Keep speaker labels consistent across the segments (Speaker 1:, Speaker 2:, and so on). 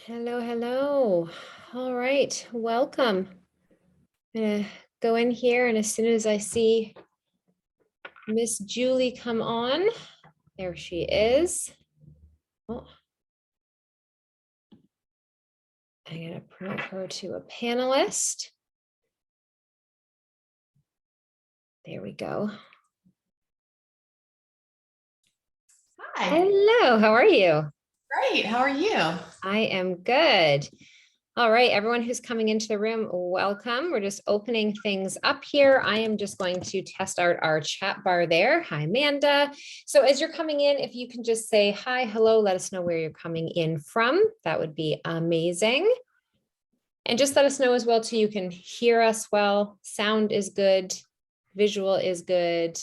Speaker 1: Hello, hello. All right, welcome. I'm gonna go in here, and as soon as I see Miss Julie come on, there she is. Oh, I'm gonna promote her to a panelist. There we go.
Speaker 2: Hi.
Speaker 1: Hello, how are you?
Speaker 2: Great. How are you?
Speaker 1: I am good. All right, everyone who's coming into the room, welcome. We're just opening things up here. I am just going to test out our chat bar there. Hi, Amanda. So as you're coming in, if you can just say hi, hello, let us know where you're coming in from. That would be amazing. And just let us know as well, too, you can hear us well. Sound is good. Visual is good.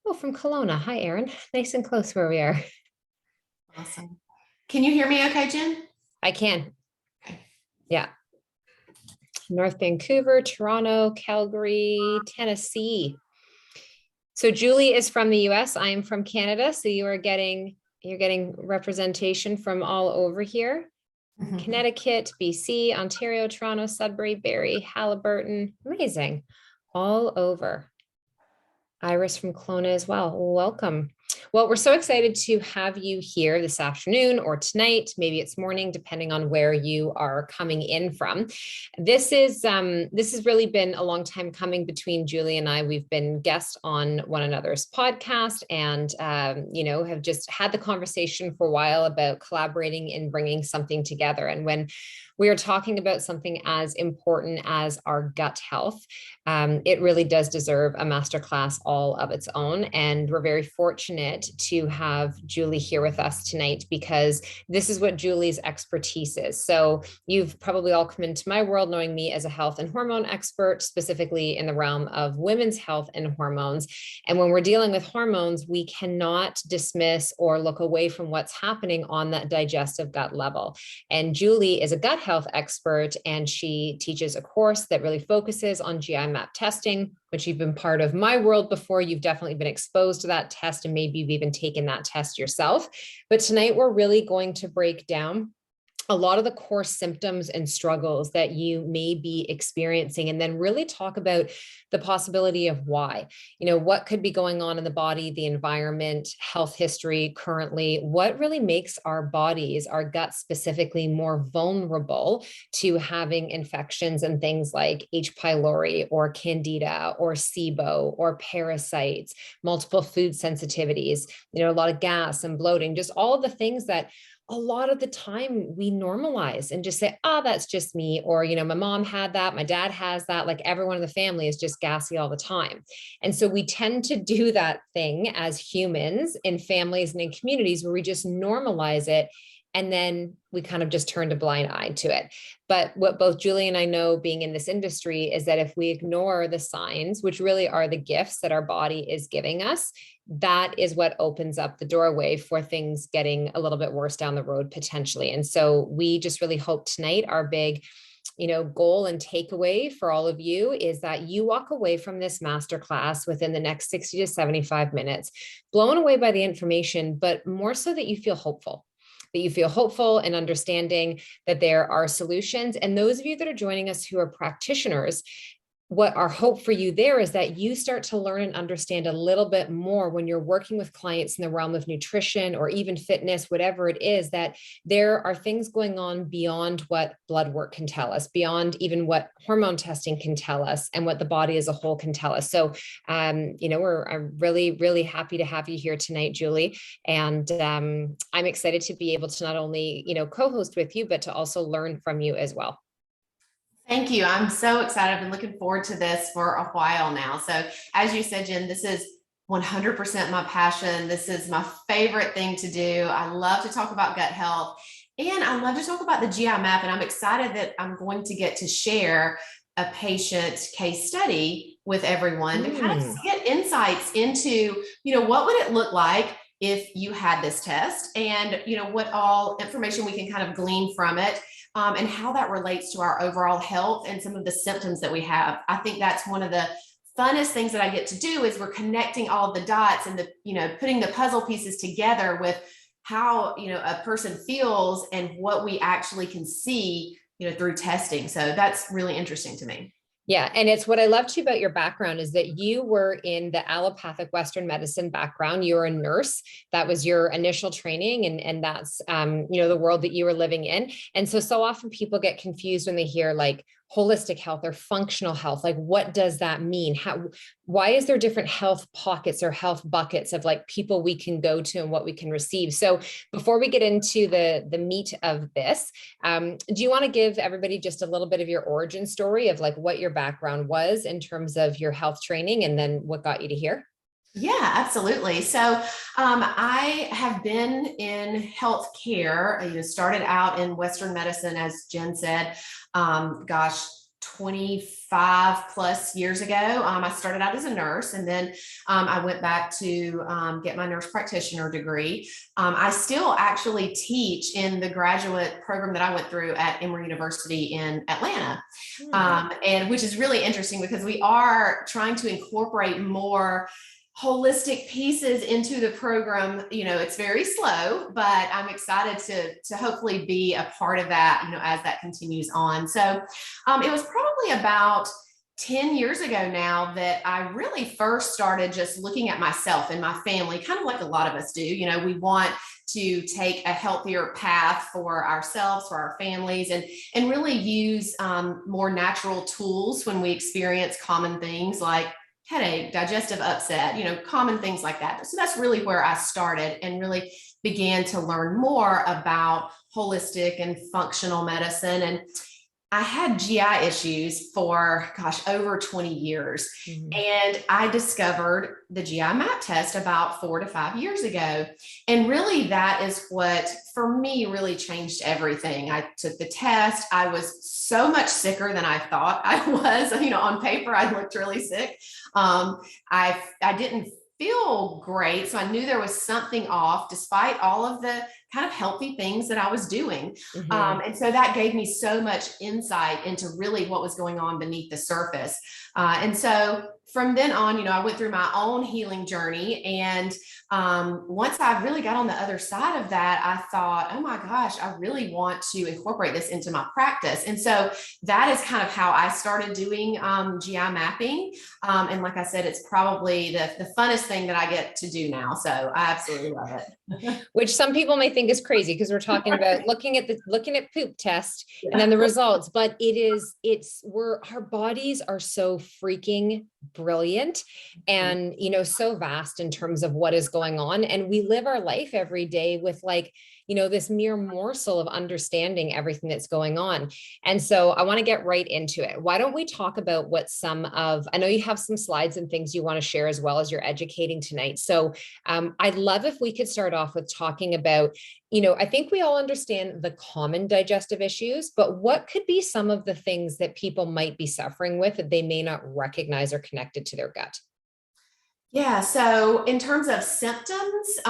Speaker 1: Oh, from Kelowna. Hi, Erin. Nice and close where we are.
Speaker 2: Awesome. Can you hear me okay, Jen?
Speaker 1: I can.
Speaker 2: Okay.
Speaker 1: Yeah. North Vancouver, Toronto, Calgary, Tennessee. So Julie is from the US. I am from Canada. So you're getting representation from all over here. Connecticut, BC, Ontario, Toronto, Sudbury, Barrie, Haliburton. Amazing. All over. Iris from Kelowna as well. Welcome. Well, we're so excited to have you here this afternoon or tonight. Maybe it's morning, depending on where you are coming in from. This has really been a long time coming between Julie and I. We've been guests on one another's podcast, and have just had the conversation for a while about collaborating and bringing something together. And when we are talking about something as important as our gut health, it really does deserve a masterclass all of its own. And we're very fortunate to have Julie here with us tonight, because this is what Julie's expertise is. So you've probably all come into my world knowing me as a health and hormone expert, specifically in the realm of women's health and hormones. And when we're dealing with hormones, we cannot dismiss or look away from what's happening on that digestive gut level. And Julie is a gut health expert, and she teaches a course that really focuses on gimap testing, which you've been part of my world before. You've definitely been exposed to that test, and maybe you've even taken that test yourself. But tonight we're really going to break down a lot of the core symptoms and struggles that you may be experiencing, and then really talk about the possibility of why. What could be going on in the body, the environment, health history currently, what really makes our bodies, our guts specifically, more vulnerable to having infections and things like H. pylori or candida or SIBO or parasites, multiple food sensitivities, a lot of gas and bloating, just all of the things that a lot of the time we normalize and just say, oh, that's just me. Or, my mom had that, my dad has that, like everyone in the family is just gassy all the time. And so we tend to do that thing as humans in families and in communities where we just normalize it. And then we kind of just turned a blind eye to it. But what both Julie and I know, being in this industry, is that if we ignore the signs, which really are the gifts that our body is giving us, that is what opens up the doorway for things getting a little bit worse down the road potentially. And so we just really hope tonight, our big goal and takeaway for all of you is that you walk away from this masterclass within the next 60 to 75 minutes, blown away by the information, but more so that you feel hopeful. That you feel hopeful and understanding that there are solutions. And those of you that are joining us who are practitioners, what our hope for you there is that you start to learn and understand a little bit more when you're working with clients in the realm of nutrition or even fitness, whatever it is, that there are things going on beyond what blood work can tell us, beyond even what hormone testing can tell us, and what the body as a whole can tell us. So, I'm really, really happy to have you here tonight, Julie. And I'm excited to be able to not only, co-host with you, but to also learn from you as well.
Speaker 2: Thank you. I'm so excited. I've been looking forward to this for a while now. So as you said, Jen, this is 100% my passion. This is my favorite thing to do. I love to talk about gut health, and I love to talk about the gimap. And I'm excited that I'm going to get to share a patient case study with everyone to kind of get insights into, what would it look like if you had this test, and, what all information we can kind of glean from it. And how that relates to our overall health and some of the symptoms that we have. I think that's one of the funnest things that I get to do, is we're connecting all of the dots and putting the puzzle pieces together with how, a person feels and what we actually can see, through testing. So that's really interesting to me.
Speaker 1: Yeah. And it's what I love too about your background is that you were in the allopathic Western medicine background. You were a nurse. That was your initial training. And that's, the world that you were living in. And so often people get confused when they hear like holistic health or functional health. Like, what does that mean? Why is there different health pockets or health buckets of like people we can go to and what we can receive? So before we get into the meat of this, do you want to give everybody just a little bit of your origin story of like what your background was in terms of your health training and then what got you to here?
Speaker 2: Yeah, absolutely. So I have been in healthcare. Started out in Western medicine, as Jenn said, 25 plus years ago. I started out as a nurse, and then I went back to get my nurse practitioner degree. I still actually teach in the graduate program that I went through at Emory University in Atlanta, and which is really interesting because we are trying to incorporate more holistic pieces into the program. It's very slow, but I'm excited to hopefully be a part of that, as that continues on. So it was probably about 10 years ago now that I really first started just looking at myself and my family, kind of like a lot of us do. We want to take a healthier path for ourselves, for our families, and really use more natural tools when we experience common things like headache, digestive upset, common things like that. So that's really where I started and really began to learn more about holistic and functional medicine. And I had GI issues for, over 20 years. And I discovered the GI map test about 4 to 5 years ago. And really that is what, for me, really changed everything. I took the test. I was so much sicker than I thought I was. On paper, I looked really sick. I didn't feel great. So I knew there was something off despite all of the kind of healthy things that I was doing. And so that gave me so much insight into really what was going on beneath the surface. And so from then on, I went through my own healing journey. And once I really got on the other side of that, I thought, oh my gosh, I really want to incorporate this into my practice. And so that is kind of how I started doing GI mapping. And like I said, it's probably the funnest thing that I get to do now. So I absolutely love it.
Speaker 1: Which some people may think is crazy because we're talking about looking at poop test and then the results, but our bodies are so freaking brilliant and, so vast in terms of what is going on. And we live our life every day with this mere morsel of understanding everything that's going on. And so I want to get right into it. Why don't we talk about what I know you have some slides and things you want to share as well as you're educating tonight. So I'd love if we could start off with talking about, I think we all understand the common digestive issues, but what could be some of the things that people might be suffering with that they may not recognize or connected to their gut?
Speaker 2: Yeah. So in terms of symptoms,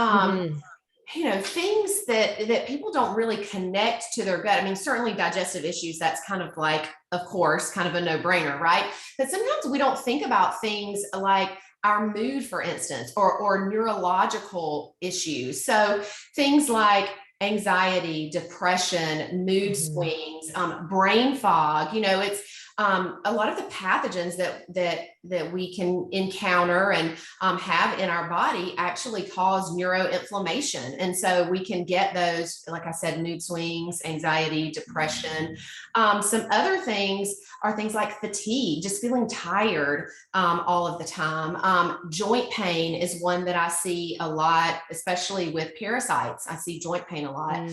Speaker 2: things that people don't really connect to their gut. I mean, certainly digestive issues, that's kind of like, of course, kind of a no-brainer, right? But sometimes we don't think about things like our mood, for instance, or neurological issues. So things like anxiety, depression, mood swings, brain fog, it's a lot of the pathogens that we can encounter and have in our body actually cause neuroinflammation. And so we can get those, like I said, mood swings, anxiety, depression. Some other things are things like fatigue, just feeling tired all of the time. Joint pain is one that I see a lot, especially with parasites. I see joint pain a lot.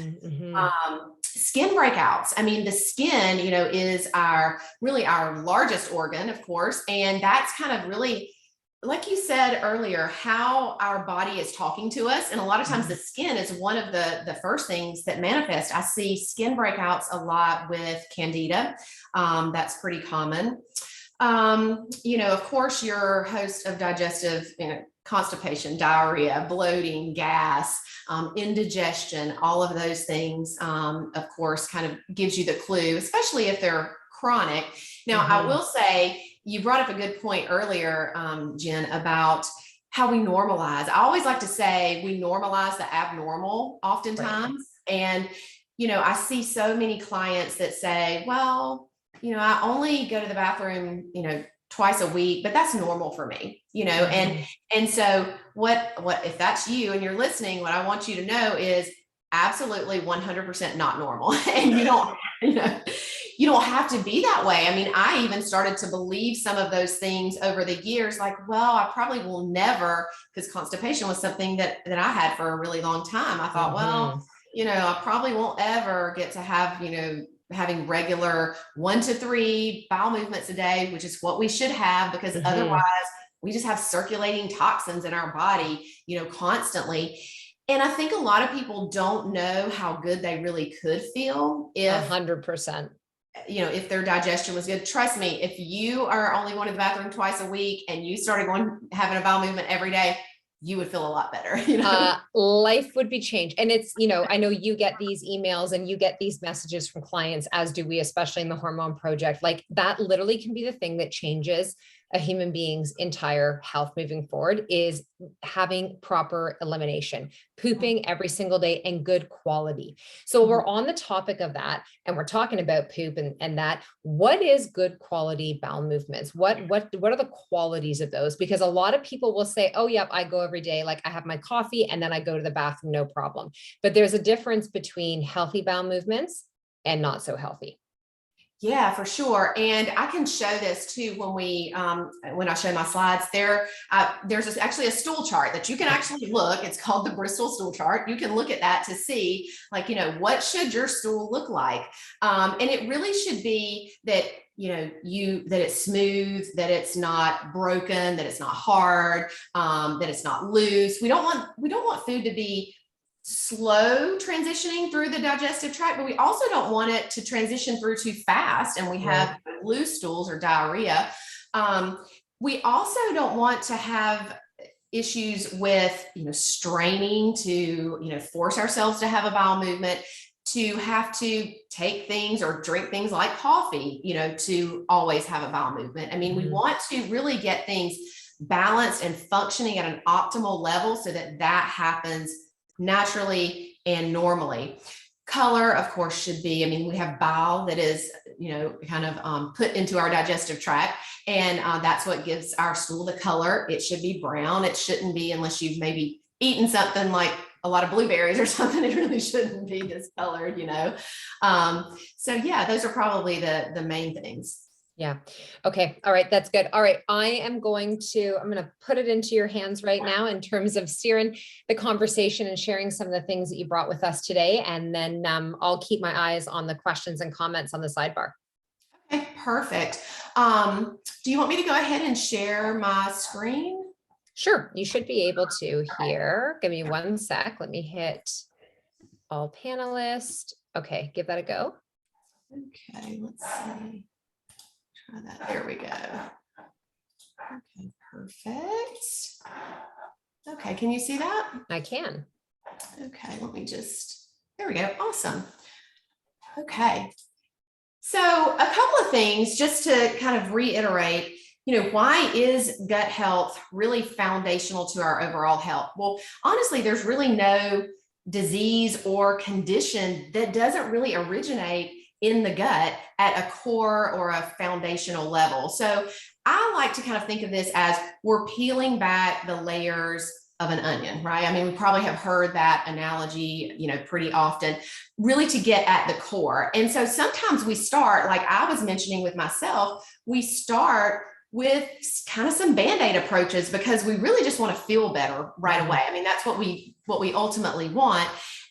Speaker 2: Skin breakouts. I mean, the skin, is our largest organ, of course. And that's kind of really, like you said earlier, how our body is talking to us. And a lot of times the skin is one of the first things that manifest. I see skin breakouts a lot with candida. That's pretty common. Of course, your host of digestive, constipation, diarrhea, bloating, gas, indigestion, all of those things, of course, kind of gives you the clue, especially if they're chronic. Now, I will say, you brought up a good point earlier, Jenn, about how we normalize. I always like to say we normalize the abnormal oftentimes. Right. And, I see so many clients that say, well, I only go to the bathroom, twice a week, but that's normal for me, and so what if that's you and you're listening, what I want you to know is absolutely 100% not normal. And you don't have to be that way. I mean, I even started to believe some of those things over the years, like, well, I probably will never, because constipation was something that I had for a really long time. I thought, well, I probably won't ever get to have, having regular 1 to 3 bowel movements a day, which is what we should have, because otherwise we just have circulating toxins in our body, constantly. And I think a lot of people don't know how good they really could feel if
Speaker 1: 100%.
Speaker 2: If their digestion was good. Trust me, if you are only going to the bathroom twice a week and you started having a bowel movement every day, you would feel a lot better.
Speaker 1: Life would be changed. And it's, I know you get these emails and you get these messages from clients, as do we, especially in the Hormone Project. Like, that literally can be the thing that changes a human being's entire health moving forward, is having proper elimination, pooping every single day, and good quality. So we're on the topic of that, and we're talking about poop and that. What is good quality bowel movements? What are the qualities of those? Because a lot of people will say, oh, yep, I go every day. Like, I have my coffee and then I go to the bathroom, no problem. But there's a difference between healthy bowel movements and not so healthy.
Speaker 2: Yeah, for sure. And I can show this too when I show my slides. There's actually a stool chart that you can actually look. It's called the Bristol stool chart. You can look at that to see, like, what should your stool look like? And it really should be that, that it's smooth, that it's not broken, that it's not hard, that it's not loose. We don't want food to be slow transitioning through the digestive tract, but we also don't want it to transition through too fast and we have loose stools or diarrhea. We also don't want to have issues with, straining to, force ourselves to have a bowel movement, to have to take things or drink things like coffee, to always have a bowel movement. I mean, we want to really get things balanced and functioning at an optimal level so that happens naturally and normally. Color, of course, should be, we have bile that is, kind of put into our digestive tract, and that's what gives our stool the color. It should be brown. It shouldn't be, unless you've maybe eaten something like a lot of blueberries or something, it really shouldn't be this colored, So yeah, those are probably the main things.
Speaker 1: Yeah. Okay. All right. That's good. All right. I'm going to put it into your hands right now in terms of steering the conversation and sharing some of the things that you brought with us today. And then I'll keep my eyes on the questions and comments on the sidebar.
Speaker 2: Okay, perfect. Do you want me to go ahead and share my screen?
Speaker 1: Sure. You should be able to here. Give me 1 sec. Let me hit all panelists. Okay. Give that a go.
Speaker 2: Okay. Let's see. Try that. There we go. Okay, perfect. Okay, can you see that?
Speaker 1: I can.
Speaker 2: Okay, there we go. Awesome. Okay. So a couple of things just to kind of reiterate, why is gut health really foundational to our overall health? Well, honestly, there's really no disease or condition that doesn't really originate in the gut at a core or a foundational level. So I like to kind of think of this as we're peeling back the layers of an onion, right? We probably have heard that analogy, pretty often, really to get at the core. And so sometimes we start, like I was mentioning with myself, we start with kind of some Band-Aid approaches because we really just want to feel better right away. That's what we ultimately want.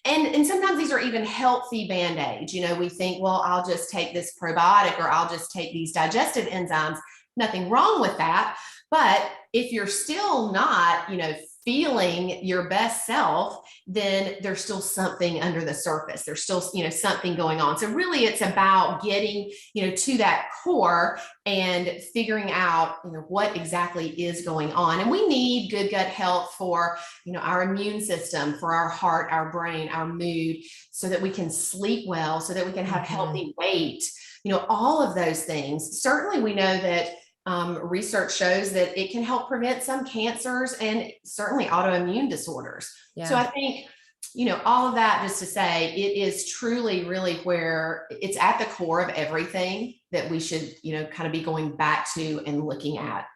Speaker 2: And sometimes these are even healthy Band-Aids. We think, well, I'll just take this probiotic or I'll just take these digestive enzymes. Nothing wrong with that. But if you're still not, feeling your best self, then there's still something under the surface. There's still, something going on. So really it's about getting, to that core and figuring out, what exactly is going on. And we need good gut health for, our immune system, for our heart, our brain, our mood, so that we can sleep well, so that we can have healthy weight, all of those things. Certainly we know that research shows that it can help prevent some cancers and certainly autoimmune disorders.
Speaker 1: Yeah.
Speaker 2: So I think, all of that just to say it is truly really where it's at the core of everything that we should, kind of be going back to and looking at.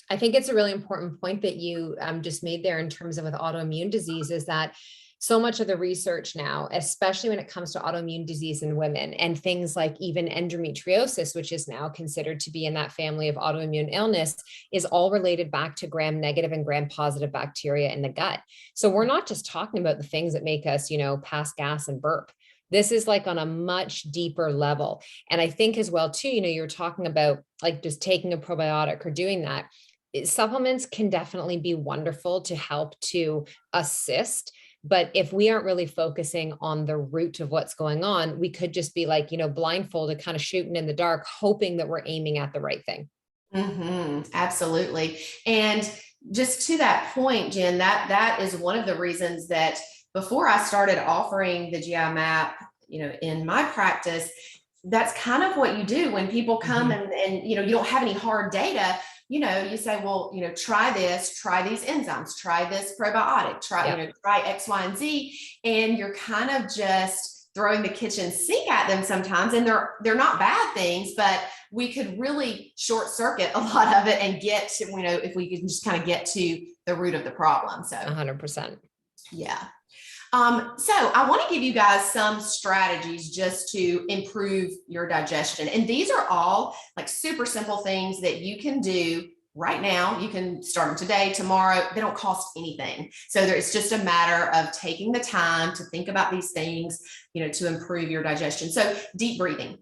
Speaker 1: I think it's a really important point that you just made there in terms of with autoimmune disease is that so much of the research now, especially when it comes to autoimmune disease in women and things like even endometriosis, which is now considered to be in that family of autoimmune illness, is all related back to gram-negative and gram-positive bacteria in the gut. So we're not just talking about the things that make us, pass gas and burp. This is like on a much deeper level. And I think as well, too, you're talking about like just taking a probiotic or doing that. Supplements can definitely be wonderful to help to assist. But if we aren't really focusing on the root of what's going on, we could just be like, blindfolded, kind of shooting in the dark, hoping that we're aiming at the right thing.
Speaker 2: Absolutely. And just to that point, Jen, that is one of the reasons that before I started offering the GI map, in my practice, that's kind of what you do when people come and you don't have any hard data. You say, well, try this, try these enzymes, try this probiotic, try X, Y, and Z. And you're kind of just throwing the kitchen sink at them sometimes. And they're not bad things, but we could really short circuit a lot of it and get to, if we could just kind of get to the root of the problem. So
Speaker 1: 100%.
Speaker 2: Yeah. So I want to give you guys some strategies just to improve your digestion. And these are all like super simple things that you can do right now. You can start them today, tomorrow. They don't cost anything. So it's just a matter of taking the time to think about these things, to improve your digestion. So deep breathing.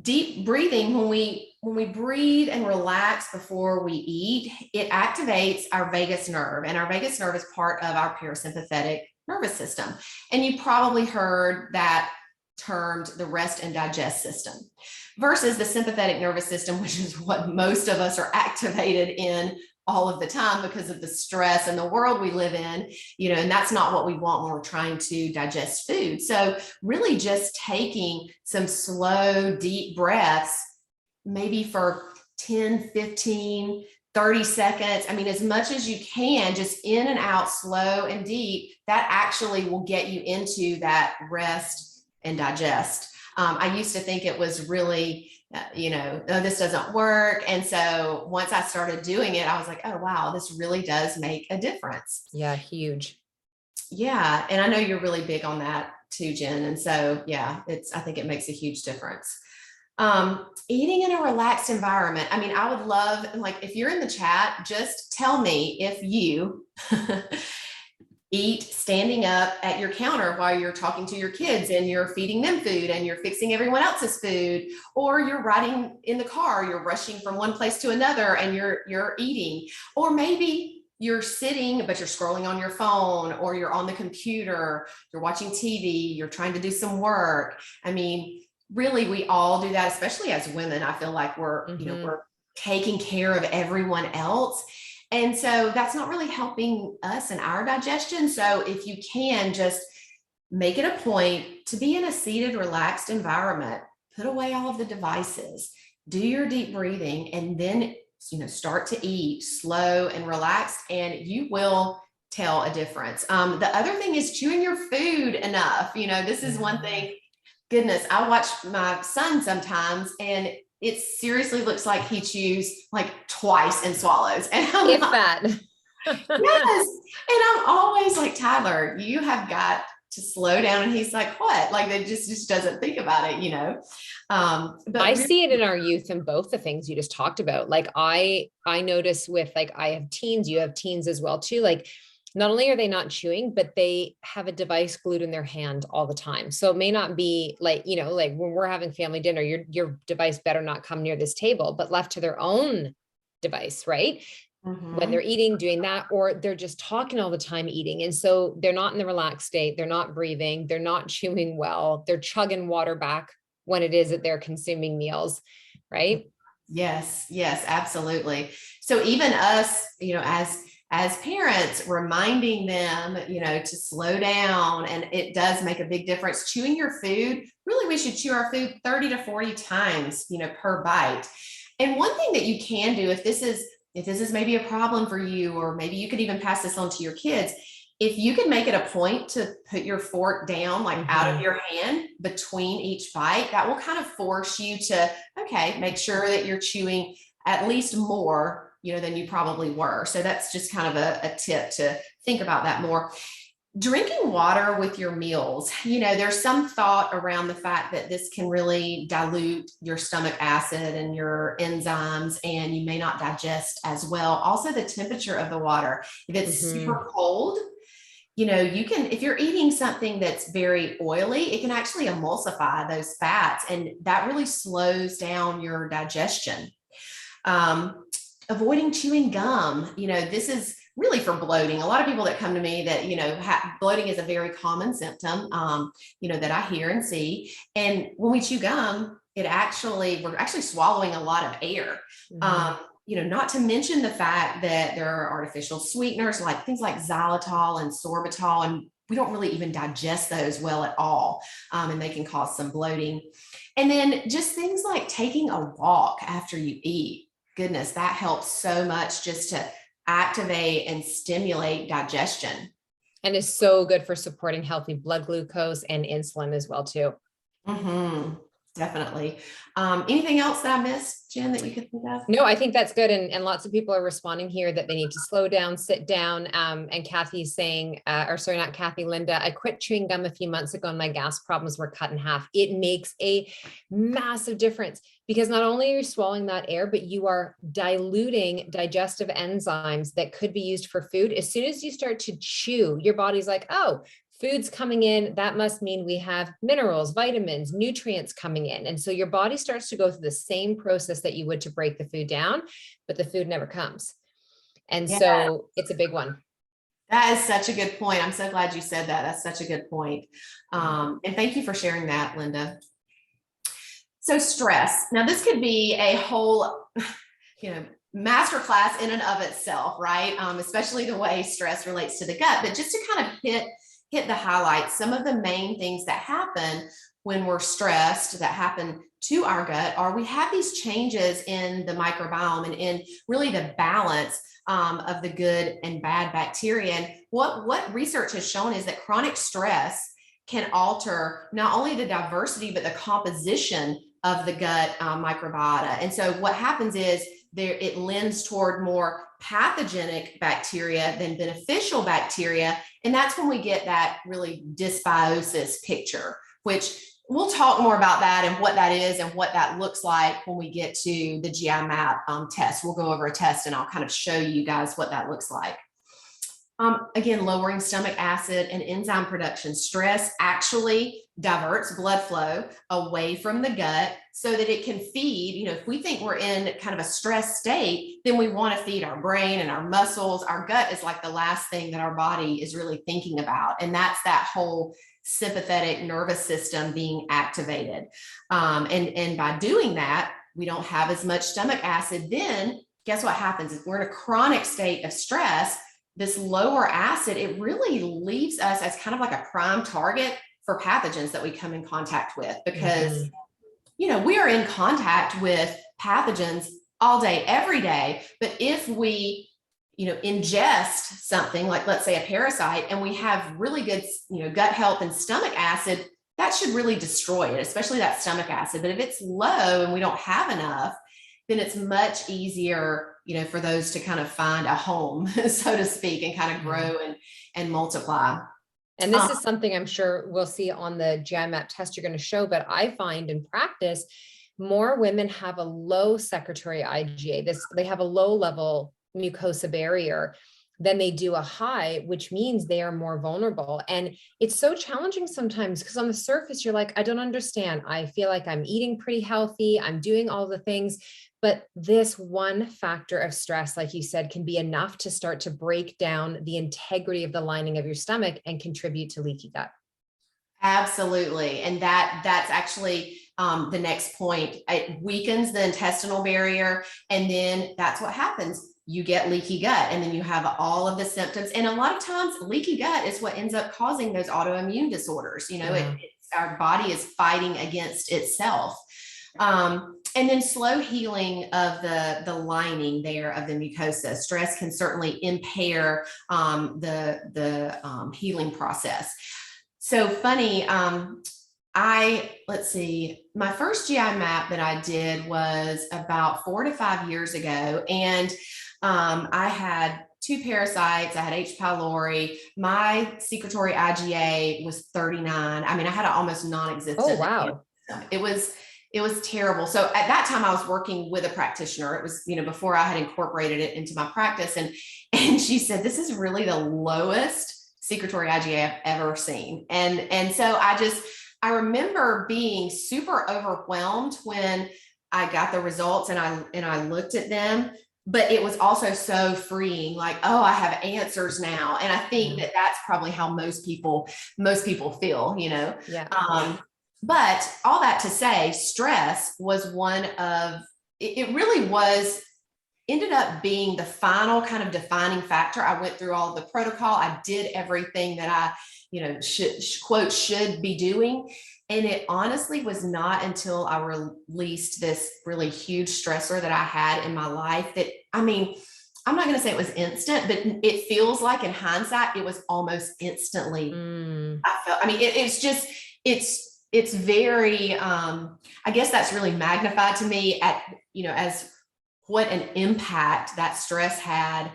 Speaker 2: Deep breathing, when we breathe and relax before we eat, it activates our vagus nerve. And our vagus nerve is part of our parasympathetic nervous system. And you probably heard that termed the rest and digest system versus the sympathetic nervous system, which is what most of us are activated in all of the time because of the stress and the world we live in, and that's not what we want when we're trying to digest food. So really just taking some slow, deep breaths, maybe for 10, 15, 30 seconds. I mean, as much as you can, just in and out, slow and deep, that actually will get you into that rest and digest. I used to think it was really, oh, this doesn't work. And so once I started doing it, I was like, oh, wow, this really does make a difference.
Speaker 1: Yeah, huge.
Speaker 2: Yeah. And I know you're really big on that too, Jen. And so, yeah, I think it makes a huge difference. Eating in a relaxed environment. I mean, I would love, like, if you're in the chat, just tell me if you eat standing up at your counter while you're talking to your kids and you're feeding them food and you're fixing everyone else's food, or you're riding in the car, you're rushing from one place to another and you're eating, or maybe you're sitting, but you're scrolling on your phone, or you're on the computer, you're watching TV, you're trying to do some work. I mean, really, we all do that, especially as women. I feel like we're taking care of everyone else. And so that's not really helping us in our digestion. So if you can just make it a point to be in a seated, relaxed environment, put away all of the devices, do your deep breathing, and then, start to eat slow and relaxed, and you will tell a difference. The other thing is chewing your food enough. This is one thing. Goodness, I watch my son sometimes, and it seriously looks like he chews like twice and swallows. And
Speaker 1: if that.
Speaker 2: Yes. And I'm always like, Tyler, you have got to slow down. And he's like, what? Like, they just doesn't think about it, But
Speaker 1: I see it in our youth and both the things you just talked about. Like I notice with, like, I have teens, you have teens as well too. Like, not only are they not chewing, but they have a device glued in their hand all the time. So it may not be like, like when we're having family dinner, your device better not come near this table, but left to their own device, right? When they're eating, doing that, or they're just talking all the time eating. And so they're not in the relaxed state. They're not breathing. They're not chewing well. They're chugging water back when it is that they're consuming meals, right?
Speaker 2: Yes, absolutely. So even us, as parents, reminding them, to slow down, and it does make a big difference. Chewing your food, really, we should chew our food 30 to 40 times, per bite. And one thing that you can do, if this is maybe a problem for you, or maybe you could even pass this on to your kids, if you can make it a point to put your fork down, like out of your hand between each bite, that will kind of force you to, okay, make sure that you're chewing at least more, than you probably were. So that's just kind of a tip to think about that more. Drinking water with your meals, there's some thought around the fact that this can really dilute your stomach acid and your enzymes, and you may not digest as well. Also, the temperature of the water. If it's super cold, you can, if you're eating something that's very oily, it can actually emulsify those fats, and that really slows down your digestion. Avoiding chewing gum, this is really for bloating. A lot of people that come to me that, bloating is a very common symptom, that I hear and see. And when we chew gum, we're actually swallowing a lot of air. Not to mention the fact that there are artificial sweeteners, like things like xylitol and sorbitol, and we don't really even digest those well at all. And they can cause some bloating. And then just things like taking a walk after you eat. Goodness, that helps so much just to activate and stimulate digestion.
Speaker 1: And is so good for supporting healthy blood glucose and insulin as well, too.
Speaker 2: Definitely. Anything else that I missed, Jen, that you could think of?
Speaker 1: No, I think that's good. And lots of people are responding here that they need to slow down, sit down. And Kathy's saying, not Kathy, Linda, I quit chewing gum a few months ago and my gas problems were cut in half. It makes a massive difference, because not only are you swallowing that air, but you are diluting digestive enzymes that could be used for food. As soon as you start to chew, your body's like, oh, food's coming in. That must mean we have minerals, vitamins, nutrients coming in. And so your body starts to go through the same process that you would to break the food down, but the food never comes. And so it's a big one.
Speaker 2: That is such a good point. I'm so glad you said that. That's such a good point. And thank you for sharing that, Linda. So stress. Now this could be a whole, masterclass in and of itself, right? Especially the way stress relates to the gut, but just to kind of hit the highlights, some of the main things that happen when we're stressed that happen to our gut are we have these changes in the microbiome and in really the balance of the good and bad bacteria. And what research has shown is that chronic stress can alter not only the diversity, but the composition of the gut microbiota. And so what happens is it lends toward more pathogenic bacteria than beneficial bacteria. And that's when we get that really dysbiosis picture, which we'll talk more about that and what that is and what that looks like when we get to the gimap test. We'll go over a test and I'll kind of show you guys what that looks like. Again, lowering stomach acid and enzyme production. Stress actually diverts blood flow away from the gut so that it can feed, if we think we're in kind of a stress state, then we want to feed our brain and our muscles. Our gut is like the last thing that our body is really thinking about. And that's that whole sympathetic nervous system being activated. And by doing that, we don't have as much stomach acid. Then guess what happens? If we're in a chronic state of stress, this lower acid, it really leaves us as kind of like a prime target for pathogens that we come in contact with, because, we are in contact with pathogens all day, every day. But if we, ingest something like, let's say, a parasite, and we have really good, gut health and stomach acid, that should really destroy it, especially that stomach acid. But if it's low and we don't have enough, then it's much easier, for those to kind of find a home, so to speak, and kind of grow and multiply.
Speaker 1: And this is something I'm sure we'll see on the gimap test you're going to show, but I find in practice, more women have a low secretory IgA. They have a low level mucosa barrier than they do a high, which means they are more vulnerable. And it's so challenging sometimes because on the surface, you're like, I don't understand. I feel like I'm eating pretty healthy. I'm doing all the things. But this one factor of stress, like you said, can be enough to start to break down the integrity of the lining of your stomach and contribute to leaky gut.
Speaker 2: Absolutely. And that's actually the next point. It weakens the intestinal barrier. And then that's what happens. You get leaky gut, and then you have all of the symptoms. And a lot of times leaky gut is what ends up causing those autoimmune disorders. Our body is fighting against itself. and then slow healing of the lining there of the mucosa. Stress can certainly impair the healing process. So funny, let's see, my first GI map that I did was about 4 to 5 years ago. And I had 2 parasites. I had H. pylori. My secretory IgA was 39. I mean, I had an almost non-existent.
Speaker 1: Oh, wow.
Speaker 2: It was terrible. So at that time I was working with a practitioner. It was, before I had incorporated it into my practice. And she said, this is really the lowest secretory IgA I've ever seen. And so I remember being super overwhelmed when I got the results and I looked at them, but it was also so freeing, like, oh, I have answers now. And I think that that's probably how most people feel,
Speaker 1: Yeah.
Speaker 2: But all that to say, stress was it really ended up being the final kind of defining factor. I went through all the protocol. I did everything that I, should be doing. And it honestly was not until I released this really huge stressor that I had in my life that, I mean, I'm not going to say it was instant, but it feels like in hindsight, it was almost instantly. It's very, I guess that's really magnified to me as what an impact that stress had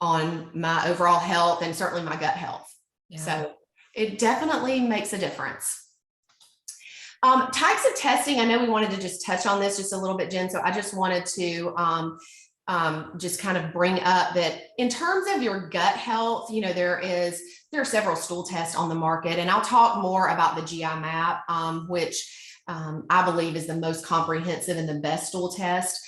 Speaker 2: on my overall health and certainly my gut health. Yeah. So it definitely makes a difference. Types of testing. I know we wanted to just touch on this just a little bit, Jen. So I just wanted to just kind of bring up that in terms of your gut health, there are several stool tests on the market, and I'll talk more about the GI map, which I believe is the most comprehensive and the best stool test.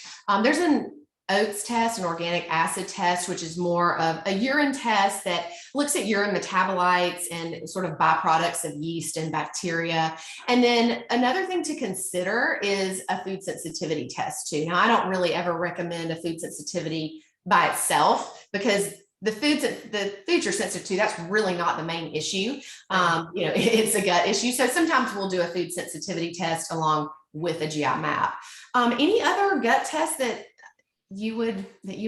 Speaker 2: There's an oats test, an organic acid test, which is more of a urine test that looks at urine metabolites and sort of byproducts of yeast and bacteria. And then another thing to consider is a food sensitivity test too. Now, I don't really ever recommend a food sensitivity by itself because the foods you're sensitive to, that's really not the main issue. It's a gut issue. So sometimes we'll do a food sensitivity test along with a GI map. Any other gut tests that you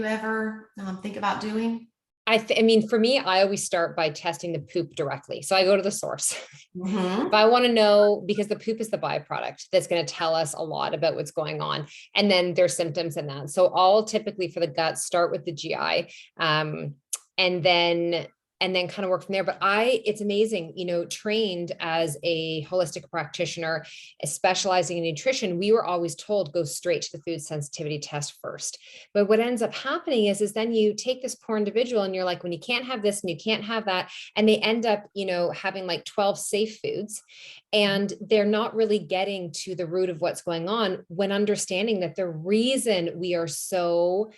Speaker 2: ever think about doing?
Speaker 1: I mean, for me, I always start by testing the poop directly. So I go to the source.
Speaker 2: Mm-hmm.
Speaker 1: If I want to know, because the poop is the byproduct that's going to tell us a lot about what's going on. And then there's symptoms in that. So I'll typically for the gut start with the GI, and then kind of work from there. But it's amazing, trained as a holistic practitioner, specializing in nutrition, we were always told, go straight to the food sensitivity test first. But what ends up happening is then you take this poor individual and you're like, when you can't have this and you can't have that, and they end up, having like 12 safe foods, and they're not really getting to the root of what's going on, when understanding that the reason we are so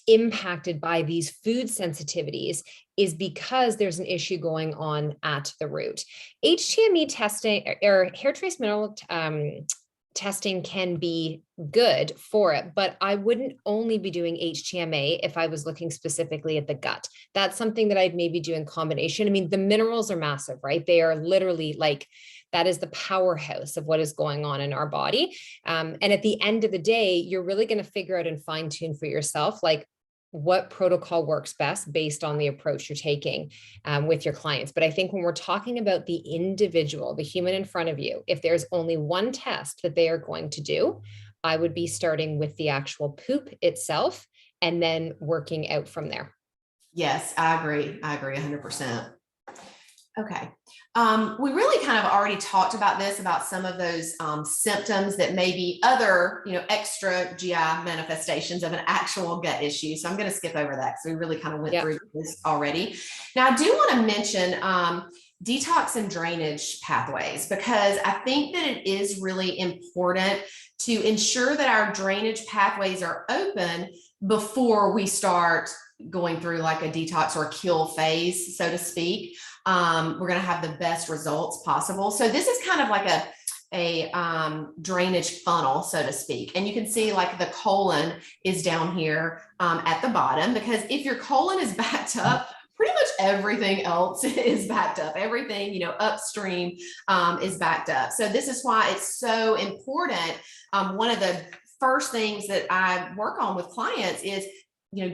Speaker 1: impacted by these food sensitivities is because there's an issue going on at the root. HTME testing or hair trace mineral testing can be good for it, but I wouldn't only be doing HTMA if I was looking specifically at the gut. That's something that I'd maybe do in combination. I mean, the minerals are massive, right? They are literally like, that is the powerhouse of what is going on in our body. And at the end of the day, you're really going to figure out and fine tune for yourself, like what protocol works best based on the approach you're taking with your clients. But I think when we're talking about the individual, the human in front of you, if there's only one test that they are going to do, I would be starting with the actual poop itself and then working out from there.
Speaker 2: Yes, I agree 100%. Okay. We really kind of already talked about some of those symptoms that may be other, extra GI manifestations of an actual gut issue. So I'm going to skip over that because we really kind of went through this already. Now, I do want to mention detox and drainage pathways, because I think that it is really important to ensure that our drainage pathways are open before we start going through like a detox or a kill phase, so to speak. We're going to have the best results possible. So this is kind of like a drainage funnel, so to speak. And you can see like the colon is down here at the bottom, because if your colon is backed up pretty much everything else is backed up. Everything, upstream is backed up. So this is why it's so important. One of the first things that I work on with clients is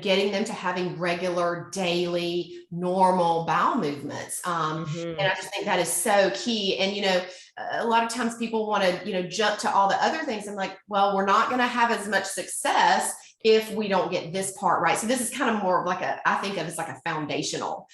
Speaker 2: getting them to having regular, daily, normal bowel movements. And I just think that is so key. And, a lot of times people want to, jump to all the other things. I'm like, well, we're not going to have as much success if we don't get this part right. So this is kind of more of like I think of it as like a foundational,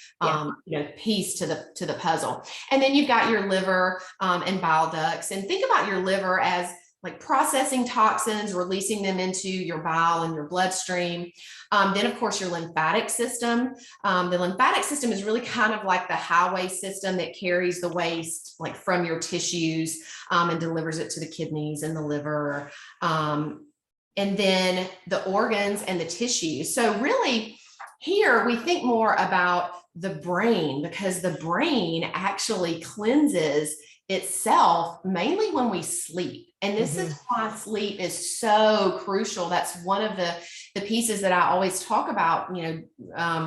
Speaker 2: piece to the puzzle. And then you've got your liver and bile ducts, and think about your liver as like processing toxins, releasing them into your bowel and your bloodstream. Then of course your lymphatic system. The lymphatic system is really kind of like the highway system that carries the waste like from your tissues and delivers it to the kidneys and the liver. And then the organs and the tissues. So really here we think more about the brain, because the brain actually cleanses itself mainly when we sleep. And this is why sleep is so crucial. That's one of the pieces that I always talk about,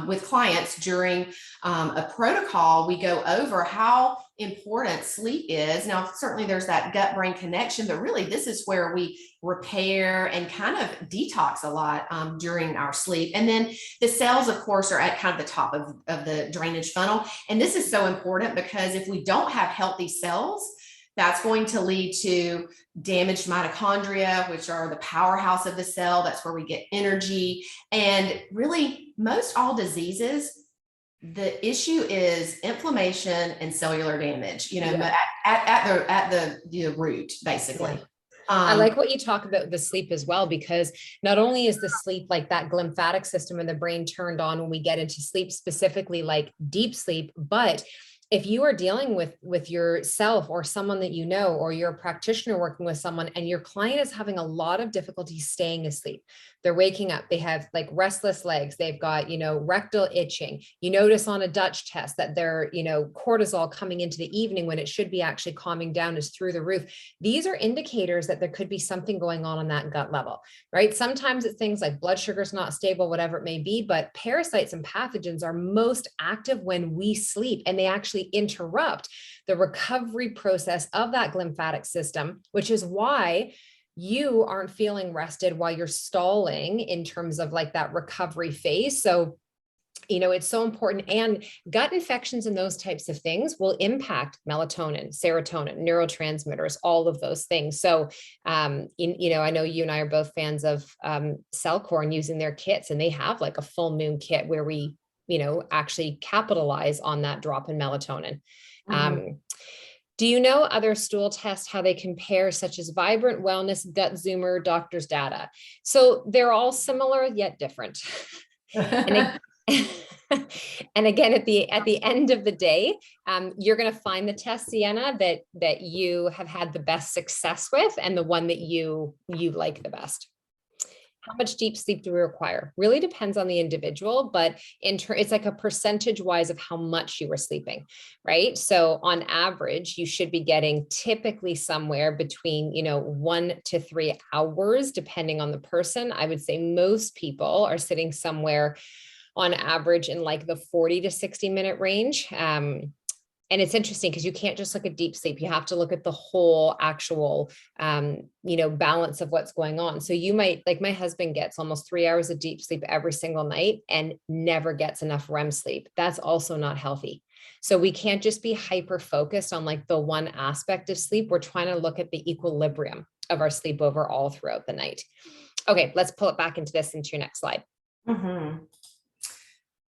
Speaker 2: with clients during a protocol. We go over how important sleep is. Now, certainly there's that gut-brain connection, but really this is where we repair and kind of detox a lot during our sleep. And then the cells, of course, are at kind of the top of the drainage funnel. And this is so important because if we don't have healthy cells, that's going to lead to damaged mitochondria, which are the powerhouse of the cell. That's where we get energy. And really, most all diseases, the issue is inflammation and cellular damage, at the root, basically.
Speaker 1: Yeah. I like what you talk about the sleep as well, because not only is the sleep like that lymphatic system in the brain turned on when we get into sleep, specifically like deep sleep, but if you are dealing with yourself or someone that you know, or you're a practitioner working with someone and your client is having a lot of difficulty staying asleep, they're waking up, they have like restless legs, they've got, rectal itching. You notice on a Dutch test that their, cortisol coming into the evening when it should be actually calming down is through the roof. These are indicators that there could be something going on that gut level, right? Sometimes it's things like blood sugar's not stable, whatever it may be, but parasites and pathogens are most active when we sleep, and they actually interrupt the recovery process of that lymphatic system, which is why you aren't feeling rested while you're stalling in terms of like that recovery phase. So, it's so important. And gut infections and those types of things will impact melatonin, serotonin, neurotransmitters, all of those things. So, I know you and I are both fans of Cellcore and using their kits, and they have like a full moon kit where we actually capitalize on that drop in melatonin. Do you know other stool tests, how they compare, such as Vibrant Wellness, Gut Zoomer, Doctor's Data? So they're all similar yet different. And again, at the end of the day, you're going to find the test, Sienna, that you have had the best success with, and the one that you like the best. How much deep sleep do we require? Really depends on the individual, but it's like a percentage wise of how much you were sleeping, right? So on average, you should be getting typically somewhere between, 1 to 3 hours, depending on the person. I would say most people are sitting somewhere on average in like the 40 to 60 minute range. And it's interesting because you can't just look at deep sleep. You have to look at the whole actual, balance of what's going on. So you might, like my husband gets almost 3 hours of deep sleep every single night and never gets enough REM sleep. That's also not healthy. So we can't just be hyper focused on like the one aspect of sleep. We're trying to look at the equilibrium of our sleep overall throughout the night. Okay, let's pull it back into your next slide.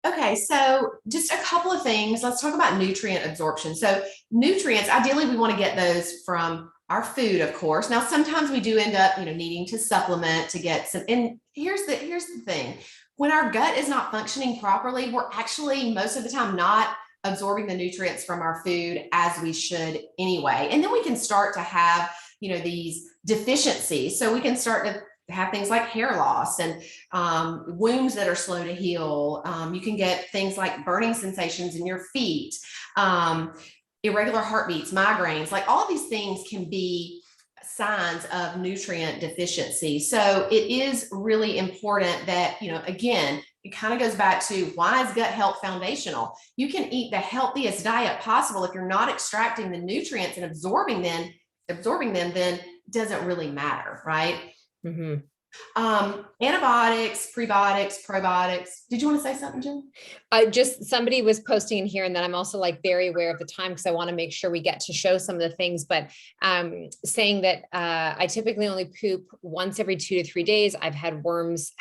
Speaker 2: Okay, so just a couple of things. Let's talk about nutrient absorption. So nutrients, ideally, we want to get those from our food, of course. Now, sometimes we do end up, needing to supplement to get some. And here's the thing: when our gut is not functioning properly, we're actually most of the time not absorbing the nutrients from our food as we should anyway. And then we can start to have, these deficiencies. So we can start to have things like hair loss and wounds that are slow to heal. You can get things like burning sensations in your feet, irregular heartbeats, migraines, like all of these things can be signs of nutrient deficiency. So it is really important that, again, it kind of goes back to, why is gut health foundational? You can eat the healthiest diet possible. If you're not extracting the nutrients and absorbing them, then it doesn't really matter, right?
Speaker 1: Mm-hmm.
Speaker 2: Antibiotics, prebiotics, probiotics. Did you want to say something, Jen?
Speaker 1: Somebody was posting in here, and then I'm also like very aware of the time because I want to make sure we get to show some of the things, but saying that I typically only poop once every 2 to 3 days. I've had worms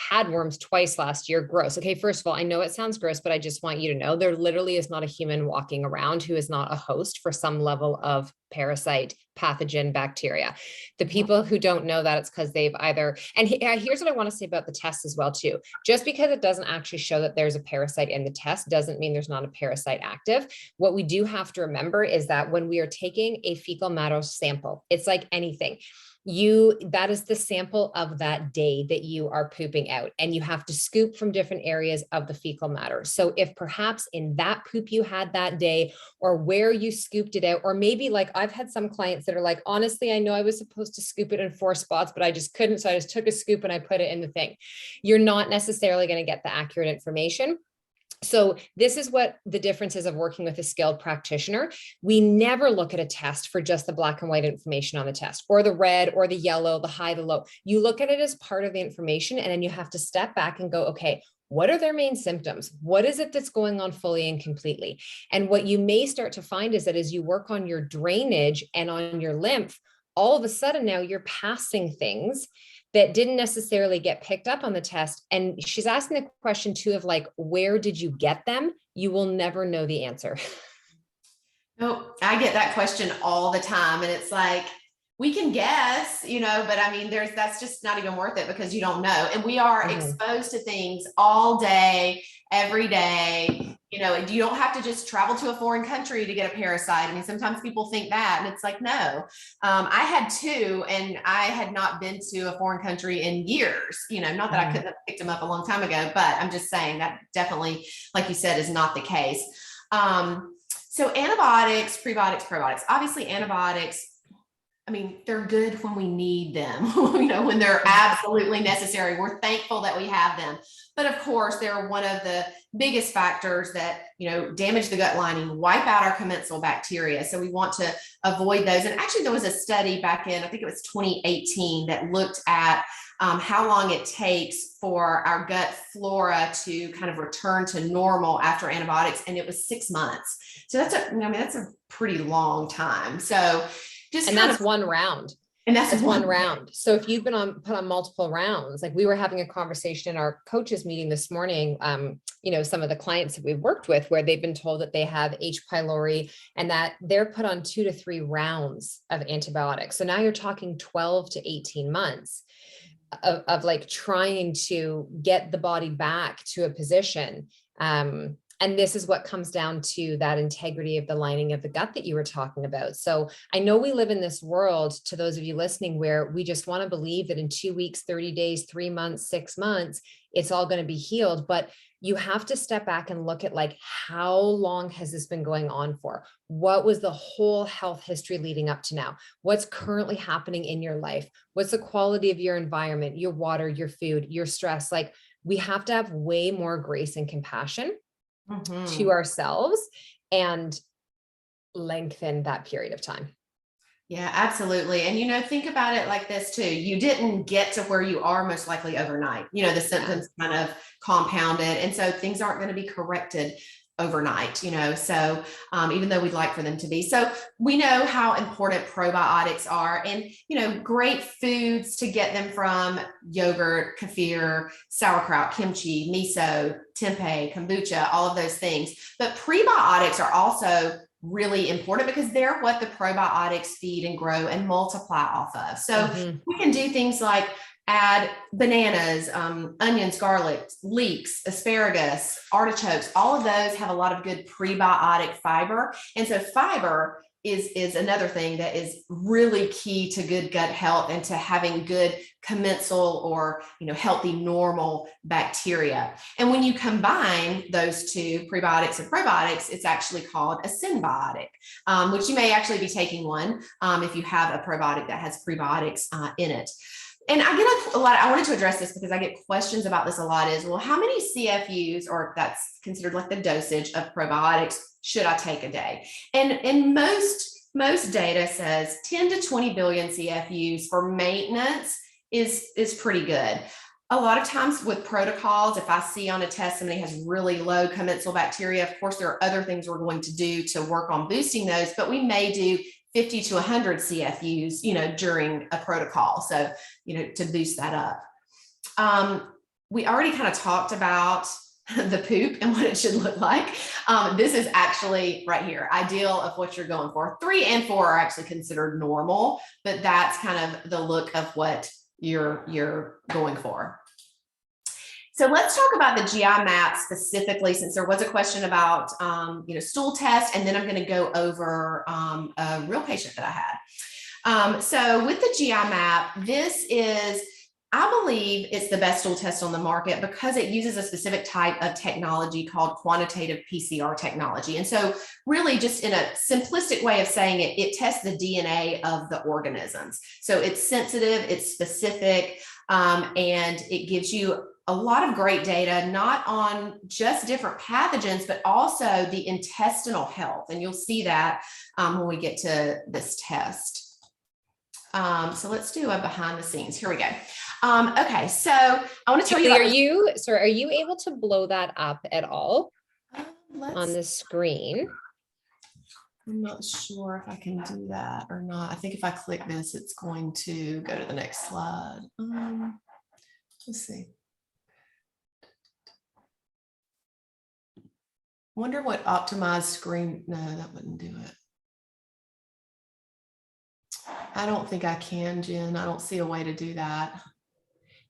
Speaker 1: twice last year. Gross. Okay. First of all, I know it sounds gross, but I just want you to know there literally is not a human walking around who is not a host for some level of parasite, pathogen, bacteria. The people who don't know that, it's because they've either, and here's what I want to say about the test as well too. Just because it doesn't actually show that there's a parasite in the test doesn't mean there's not a parasite active. What we do have to remember is that when we are taking a fecal matter sample, it's like anything. That is the sample of that day that you are pooping out, and you have to scoop from different areas of the fecal matter. So if perhaps in that poop you had that day, or where you scooped it out, or maybe like I've had some clients that are like, honestly, I know I was supposed to scoop it in 4 spots, but I just couldn't. So I just took a scoop and I put it in the thing. You're not necessarily going to get the accurate information. So this is what the difference is of working with a skilled practitioner. We never look at a test for just the black and white information on the test, or the red or the yellow, the high, the low. You look at it as part of the information, and then you have to step back and go, okay, what are their main symptoms? What is it that's going on fully and completely? And what you may start to find is that as you work on your drainage and on your lymph, all of a sudden now you're passing things that didn't necessarily get picked up on the test. And she's asking the question too of like, where did you get them? You will never know the answer.
Speaker 2: No, I get that question all the time. And it's like, we can guess, but I mean, that's just not even worth it because you don't know. And we are exposed to things all day, every day. You don't have to just travel to a foreign country to get a parasite. I mean, sometimes people think that, and it's like, no. I had 2, and I had not been to a foreign country in years, not that I couldn't have picked them up a long time ago, but I'm just saying that definitely, like you said, is not the case. So antibiotics, prebiotics, probiotics, obviously antibiotics, I mean, they're good when we need them, when they're absolutely necessary. We're thankful that we have them. But of course, they're one of the biggest factors that, damage the gut lining, wipe out our commensal bacteria. So we want to avoid those. And actually, there was a study back in, I think it was 2018, that looked at how long it takes for our gut flora to kind of return to normal after antibiotics. And it was 6 months. So that's a pretty long time. So that's
Speaker 1: one round.
Speaker 2: And that's
Speaker 1: one round. So if you've been put on multiple rounds, like we were having a conversation in our coaches meeting this morning, some of the clients that we've worked with where they've been told that they have H. pylori and that they're put on 2 to 3 rounds of antibiotics. So now you're talking 12 to 18 months of like trying to get the body back to a position. And this is what comes down to that integrity of the lining of the gut that you were talking about. So I know we live in this world, to those of you listening, where we just want to believe that in 2 weeks, 30 days, 3 months, 6 months, it's all going to be healed. But you have to step back and look at like, how long has this been going on for? What was the whole health history leading up to now? What's currently happening in your life? What's the quality of your environment, your water, your food, your stress? Like, we have to have way more grace and compassion to ourselves and lengthen that period of time.
Speaker 2: Yeah, absolutely. And, think about it like this too. You didn't get to where you are most likely overnight. The symptoms kind of compounded. And so things aren't going to be corrected overnight, so even though we'd like for them to be. So we know how important probiotics are, and, great foods to get them from: yogurt, kefir, sauerkraut, kimchi, miso, tempeh, kombucha, all of those things. But prebiotics are also really important because they're what the probiotics feed and grow and multiply off of. So we can do things like add bananas, onions, garlic, leeks, asparagus, artichokes. All of those have a lot of good prebiotic fiber. And so fiber is another thing that is really key to good gut health and to having good commensal or, healthy normal bacteria. And when you combine those two, prebiotics and probiotics, it's actually called a symbiotic, which you may actually be taking one if you have a probiotic that has prebiotics in it. And I get a lot, I wanted to address this because I get questions about this a lot is, well, how many CFUs, or that's considered like the dosage of probiotics, should I take a day? And most data says 10 to 20 billion CFUs for maintenance is pretty good. A lot of times with protocols, if I see on a test somebody has really low commensal bacteria, of course, there are other things we're going to do to work on boosting those, but we may do 50 to 100 CFUs, during a protocol. So, to boost that up. We already kind of talked about the poop and what it should look like. This is actually right here, ideal of what you're going for. 3 and 4 are actually considered normal, but that's kind of the look of what you're going for. So let's talk about the GI map specifically, since there was a question about, stool test, and then I'm going to go over a real patient that I had. So with the GI map, this is, I believe it's the best stool test on the market because it uses a specific type of technology called quantitative PCR technology. And so really just in a simplistic way of saying it, it tests the DNA of the organisms. So it's sensitive, it's specific, and it gives you a lot of great data, not on just different pathogens, but also the intestinal health. And you'll see that when we get to this test. So let's do a behind the scenes. Here we go. Okay, so I want to tell you.
Speaker 1: Are you able to blow that up at all on the screen?
Speaker 2: I'm not sure if I can do that or not. I think if I click this, it's going to go to the next slide. Let's see. Wonder what optimized screen. No, that wouldn't do it. I don't think I can, Jen. I don't see a way to do that.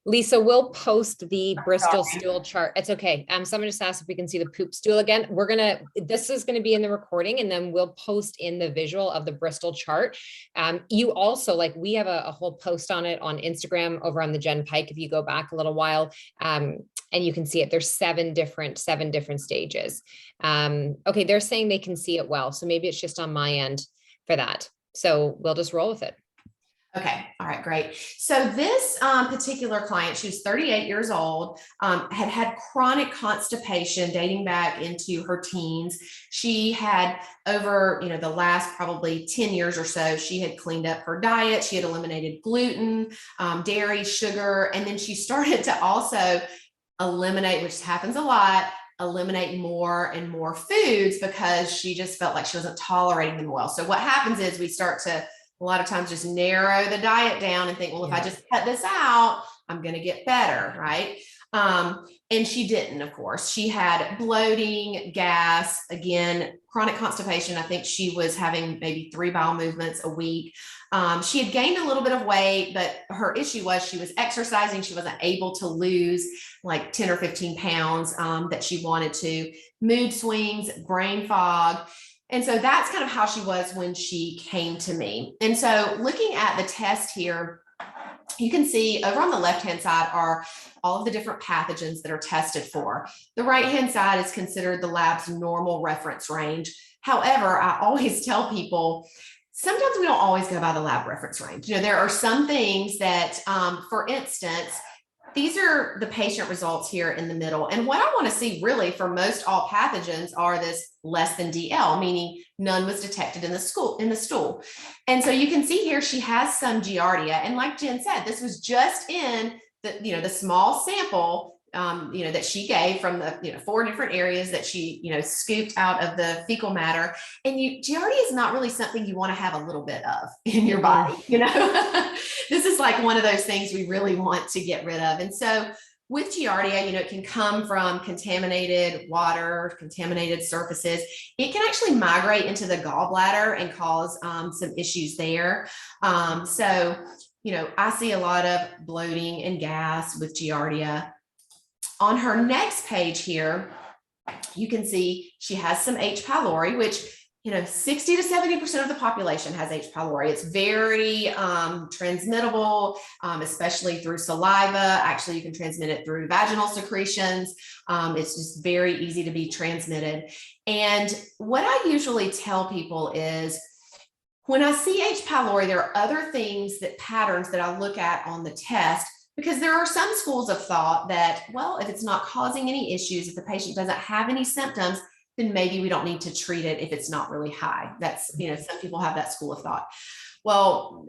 Speaker 1: Lisa, we'll post the Bristol stool chart. It's okay. Someone just asked if we can see the poop stool again. This is going to be in the recording, and then we'll post in the visual of the Bristol chart. You also, we have a whole post on it on Instagram over on the Jenn Pike, if you go back a little while, and you can see it. There's seven different stages. Okay, they're saying they can see it well. So maybe it's just on my end for that. So we'll just roll with it.
Speaker 2: Okay. All right, great. So this particular client, she was 38 years old, had chronic constipation dating back into her teens. She had over, the last probably 10 years or so, she had cleaned up her diet. She had eliminated gluten, dairy, sugar, and then she started to also eliminate, which happens a lot, eliminate more and more foods because she just felt like she wasn't tolerating them well. So what happens is we start to a lot of times just narrow the diet down and think, well, if I just cut this out, I'm going to get better, right? And she didn't, of course. She had bloating, gas, again, chronic constipation. I think she was having maybe 3 bowel movements a week. She had gained a little bit of weight, but her issue was she was exercising. She wasn't able to lose like 10 or 15 pounds that she wanted to. Mood swings, brain fog. And so that's kind of how she was when she came to me. And so looking at the test here, you can see over on the left-hand side are all of the different pathogens that are tested for. The right-hand side is considered the lab's normal reference range. However, I always tell people, sometimes we don't always go by the lab reference range. There are some things that, for instance, these are the patient results here in the middle. And what I want to see really for most all pathogens are this less than DL, meaning none was detected in the stool. And so you can see here, she has some Giardia. And like Jen said, this was just in the small sample, that she gave from the, 4 different areas that she, scooped out of the fecal matter. And Giardia is not really something you want to have a little bit of in your body, This is like one of those things we really want to get rid of. And so with Giardia, it can come from contaminated water, contaminated surfaces. It can actually migrate into the gallbladder and cause some issues there. So, I see a lot of bloating and gas with Giardia. On her next page here, you can see she has some H. pylori, which 60 to 70% of the population has H. pylori. It's very transmittable, especially through saliva. Actually, you can transmit it through vaginal secretions. It's just very easy to be transmitted. And what I usually tell people is, When I see H. pylori, there are other things patterns that I look at on the test, because there are some schools of thought that, well, if it's not causing any issues, if the patient doesn't have any symptoms, then maybe we don't need to treat it if it's not really high. That's, some people have that school of thought. Well,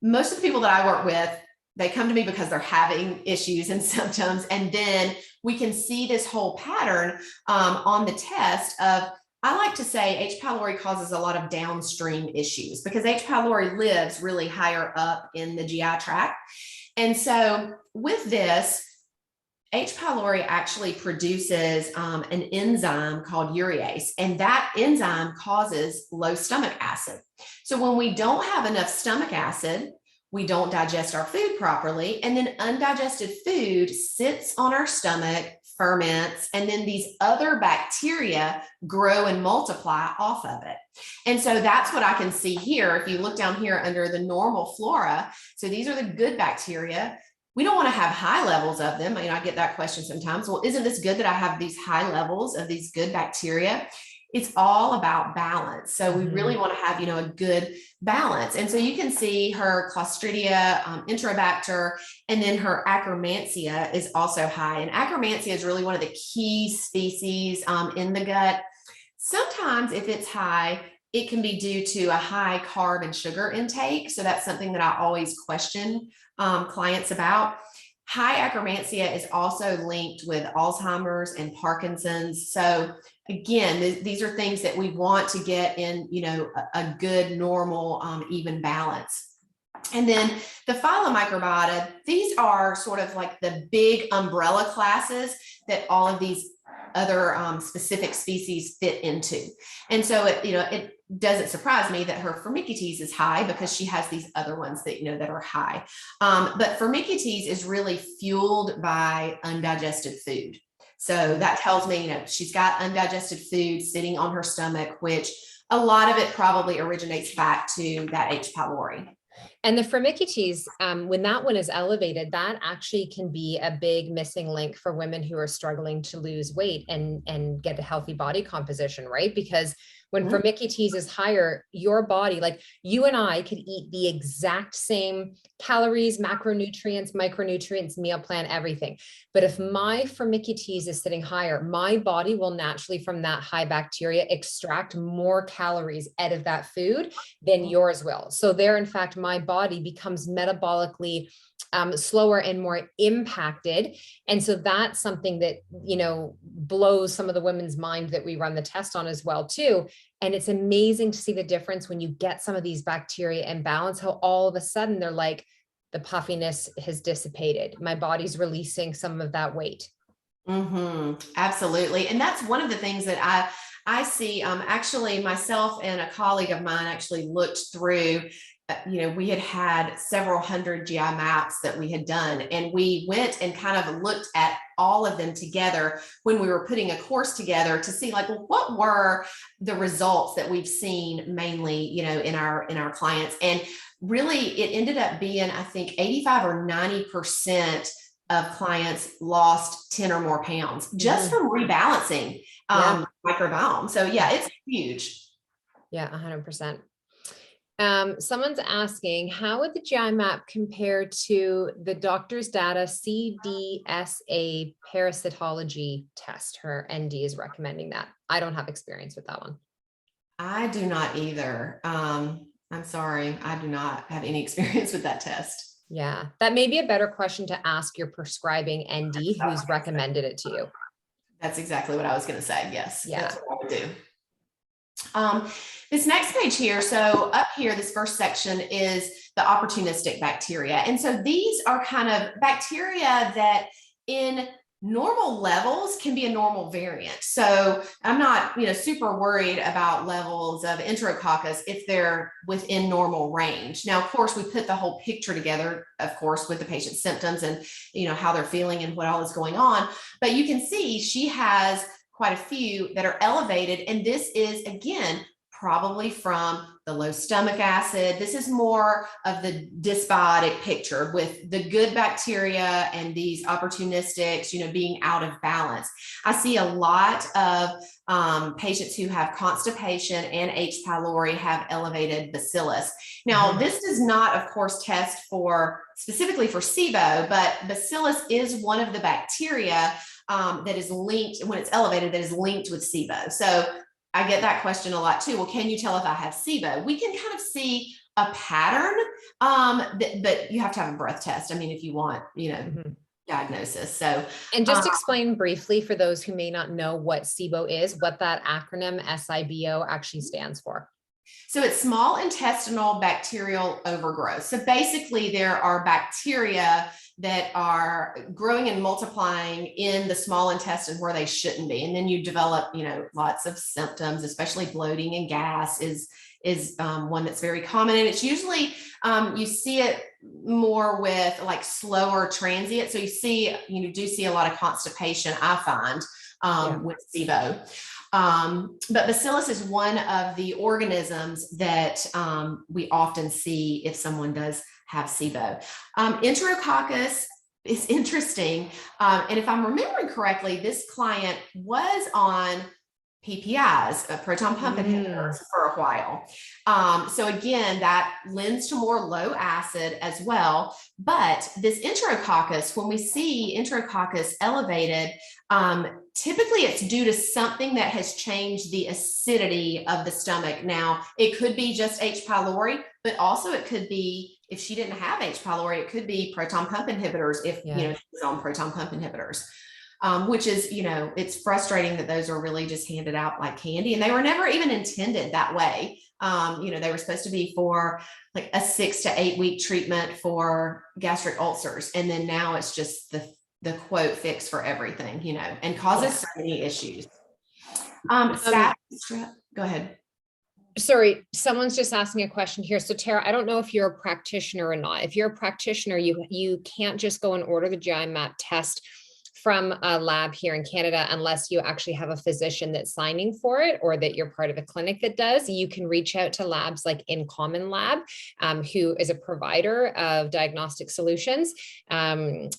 Speaker 2: most of the people that I work with, they come to me because they're having issues and symptoms. And then we can see this whole pattern on the test of, I like to say H. pylori causes a lot of downstream issues, because H. pylori lives really higher up in the GI tract. And so with this, H. pylori actually produces an enzyme called urease, and that enzyme causes low stomach acid. So when we don't have enough stomach acid, we don't digest our food properly, and then undigested food sits on our stomach, ferments, and then these other bacteria grow and multiply off of it. And so that's what I can see here. If you look down here under the normal flora, so these are the good bacteria. We don't want to have high levels of them. I get that question sometimes. Well, isn't this good that I have these high levels of these good bacteria? It's all about balance. So we really want to have, a good balance. And so you can see her Clostridia, Enterobacter, and then her Akkermansia is also high. And Akkermansia is really one of the key species in the gut. Sometimes if it's high, it can be due to a high carb and sugar intake. So that's something that I always question clients about. High Akkermansia is also linked with Alzheimer's and Parkinson's. So again, these are things that we want to get in, a good, normal, even balance. And then the phyllomicrobiota, these are sort of like the big umbrella classes that all of these other specific species fit into. And so it doesn't surprise me that her Firmicutes is high, because she has these other ones that, that are high. But Firmicutes is really fueled by undigested food. So that tells me, she's got undigested food sitting on her stomach, which a lot of it probably originates back to that H. pylori.
Speaker 1: And the Firmicutes, when that one is elevated, that actually can be a big missing link for women who are struggling to lose weight and get a healthy body composition, right? Because when Firmicutes is higher, your body, like you and I, could eat the exact same calories, macronutrients, micronutrients, meal plan, everything. But if my Firmicutes is sitting higher, my body will naturally, from that high bacteria, extract more calories out of that food than yours will. So there, in fact, my body becomes metabolically slower and more impacted. And so that's something that, blows some of the women's mind that we run the test on as well too. And it's amazing to see the difference when you get some of these bacteria in balance, how all of a sudden they're like, the puffiness has dissipated. My body's releasing some of that weight.
Speaker 2: Absolutely. And that's one of the things that I see. Actually, myself and a colleague of mine actually looked through, we had several hundred GI maps that we had done, and we went and kind of looked at all of them together when we were putting a course together to see, like, well, what were the results that we've seen mainly, in our clients. And really it ended up being, I think 85 or 90% of clients lost 10 or more pounds just from rebalancing microbiome. So yeah, it's huge.
Speaker 1: Yeah, 100%. Someone's asking, how would the GI map compare to the doctor's data CDSA parasitology test? Her ND is recommending that. I don't have experience with that one.
Speaker 2: I do not either. I'm sorry. I do not have any experience with that test.
Speaker 1: Yeah, that may be a better question to ask your prescribing ND who's recommended it to you.
Speaker 2: That's exactly what I was going to say. Yes.
Speaker 1: Yeah.
Speaker 2: That's what I would do. This next page here, so up here, this first section is the opportunistic bacteria. And so these are kind of bacteria that in normal levels can be a normal variant. So I'm not, super worried about levels of Enterococcus if they're within normal range. Now, of course, we put the whole picture together, of course, with the patient's symptoms and, how they're feeling and what all is going on. But you can see she has quite a few that are elevated. And this is, again, probably from the low stomach acid. This is more of the dysbiotic picture with the good bacteria and these opportunistics, being out of balance. I see a lot of patients who have constipation and H. pylori have elevated bacillus. Now, this does not, of course, test specifically for SIBO, but bacillus is one of the bacteria that is linked, when it's elevated, that is linked with SIBO. So I get that question a lot too. Well, can you tell if I have SIBO? We can kind of see a pattern, but you have to have a breath test. I mean, if you want, diagnosis. So,
Speaker 1: and just explain briefly for those who may not know what SIBO is, what that acronym SIBO actually stands for.
Speaker 2: So it's small intestinal bacterial overgrowth. So basically there are bacteria that are growing and multiplying in the small intestine where they shouldn't be. And then you develop, lots of symptoms, especially bloating and gas is one that's very common. And it's usually, you see it more with like slower transient. So you do see a lot of constipation, I find, with SIBO. But bacillus is one of the organisms that we often see if someone does have SIBO. Enterococcus is interesting. And if I'm remembering correctly, this client was on PPIs, proton pump inhibitors, for a while. So again, that lends to more low acid as well. But this enterococcus, when we see enterococcus elevated, typically it's due to something that has changed the acidity of the stomach. Now, it could be just H. pylori, but also it could be, if she didn't have H. pylori, it could be proton pump inhibitors if, she's on proton pump inhibitors. Which is, it's frustrating that those are really just handed out like candy, and they were never even intended that way. They were supposed to be for like a 6 to 8 week treatment for gastric ulcers. And then now it's just the quote fix for everything, and causes so many issues. Go ahead.
Speaker 1: Sorry, someone's just asking a question here. So Tara, I don't know if you're a practitioner or not. If you're a practitioner, you can't just go and order the gimap test from a lab here in Canada unless you actually have a physician that's signing for it, or that you're part of a clinic that does. You can reach out to labs like In Common Lab, who is a provider of diagnostic solutions, and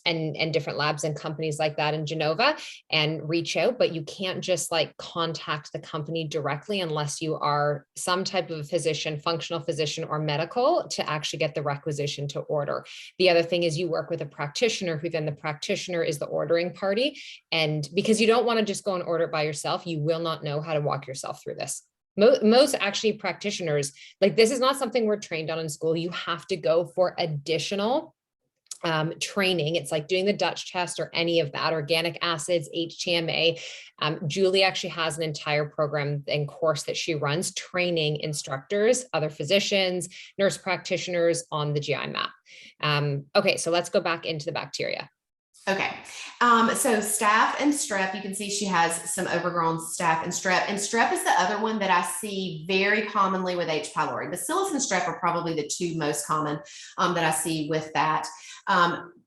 Speaker 1: different labs and companies like that in Genova, and reach out. But you can't just like contact the company directly unless you are some type of a physician, functional physician or medical, to actually get the requisition to order. The other thing is you work with a practitioner, who then the practitioner is the ordering party. And because you don't want to just go and order it by yourself, you will not know how to walk yourself through this. Most actually practitioners, like, this is not something we're trained on in school. You have to go for additional training. It's like doing the Dutch test or any of that, organic acids, HTMA. Julie actually has an entire program and course that she runs, training instructors, other physicians, nurse practitioners on the gimap. Okay, so let's go back into the bacteria.
Speaker 2: Okay. So staph and strep, you can see she has some overgrown staph and strep is the other one that I see very commonly with H. pylori. Bacillus and strep are probably the two most common that I see with that.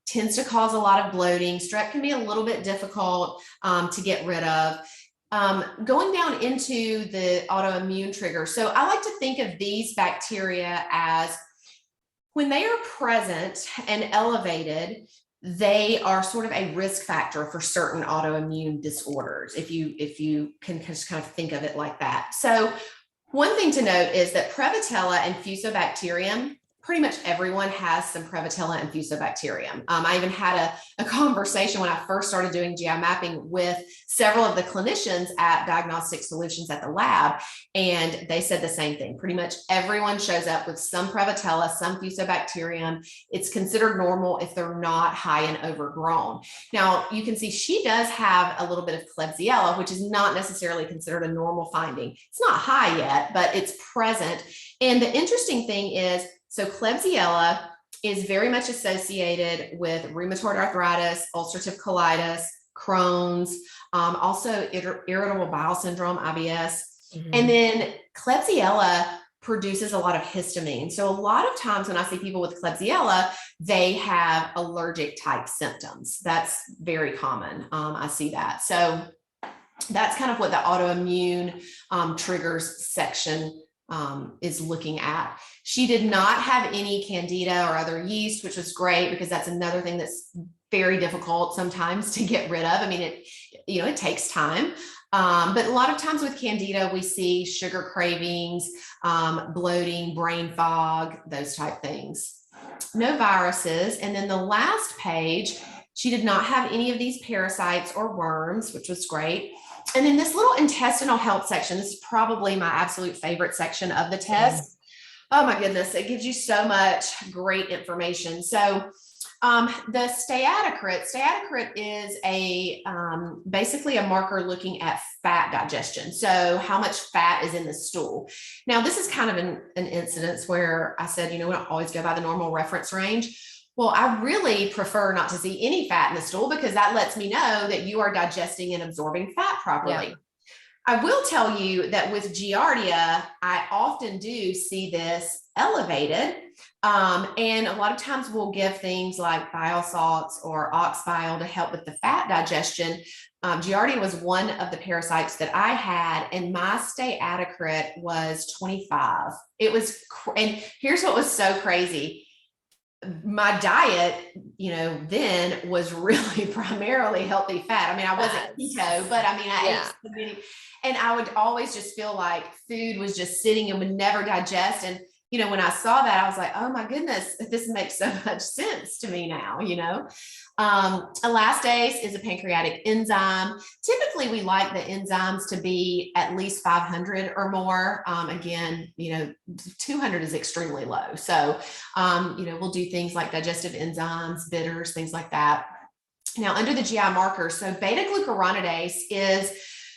Speaker 2: Tends to cause a lot of bloating. Strep can be a little bit difficult to get rid of. Going down into the autoimmune trigger. So I like to think of these bacteria as, when they are present and elevated, they are sort of a risk factor for certain autoimmune disorders, if you can just kind of think of it like that. So one thing to note is that Prevotella and Fusobacterium, pretty much everyone has some Prevotella and Fusobacterium. I even had a conversation when I first started doing GI mapping with several of the clinicians at Diagnostic Solutions at the lab, and they said the same thing. Pretty much everyone shows up with some Prevotella, some Fusobacterium. It's considered normal if they're not high and overgrown. Now, you can see she does have a little bit of Klebsiella, which is not necessarily considered a normal finding. It's not high yet, but it's present. And the interesting thing is, so Klebsiella is very much associated with rheumatoid arthritis, ulcerative colitis, Crohn's, also irritable bowel syndrome, IBS. And then Klebsiella produces a lot of histamine. So a lot of times when I see people with Klebsiella, they have allergic type symptoms. That's very common. I see that. So that's kind of what the autoimmune triggers section is looking at. She did not have any candida or other yeast, which was great because that's another thing that's very difficult sometimes to get rid of. I mean, it takes time. But a lot of times with candida, we see sugar cravings, bloating, brain fog, those type things. No viruses. And then the last page, she did not have any of these parasites or worms, which was great. And then this little intestinal health section, this is probably my absolute favorite section of the test. Oh my goodness, it gives you so much great information. So the steatocrit is basically a marker looking at fat digestion. So how much fat is in the stool. Now, this is kind of an incidence where I said, we don't always go by the normal reference range. Well, I really prefer not to see any fat in the stool because that lets me know that you are digesting and absorbing fat properly. Yeah. I will tell you that with Giardia, I often do see this elevated. And a lot of times we'll give things like bile salts or ox bile to help with the fat digestion. Giardia was one of the parasites that I had, and my steatocrit was 25. And here's what was so crazy. My diet, then was really primarily healthy fat. I mean, I wasn't keto, but I mean, I ate so many, and I would always just feel like food was just sitting and would never digest. And, when I saw that, I was like, oh my goodness, this makes so much sense to me now, Elastase is a pancreatic enzyme. Typically, we like the enzymes to be at least 500 or more. Again, 200 is extremely low. So, we'll do things like digestive enzymes, bitters, things like that. Now, under the GI markers, so beta-glucuronidase is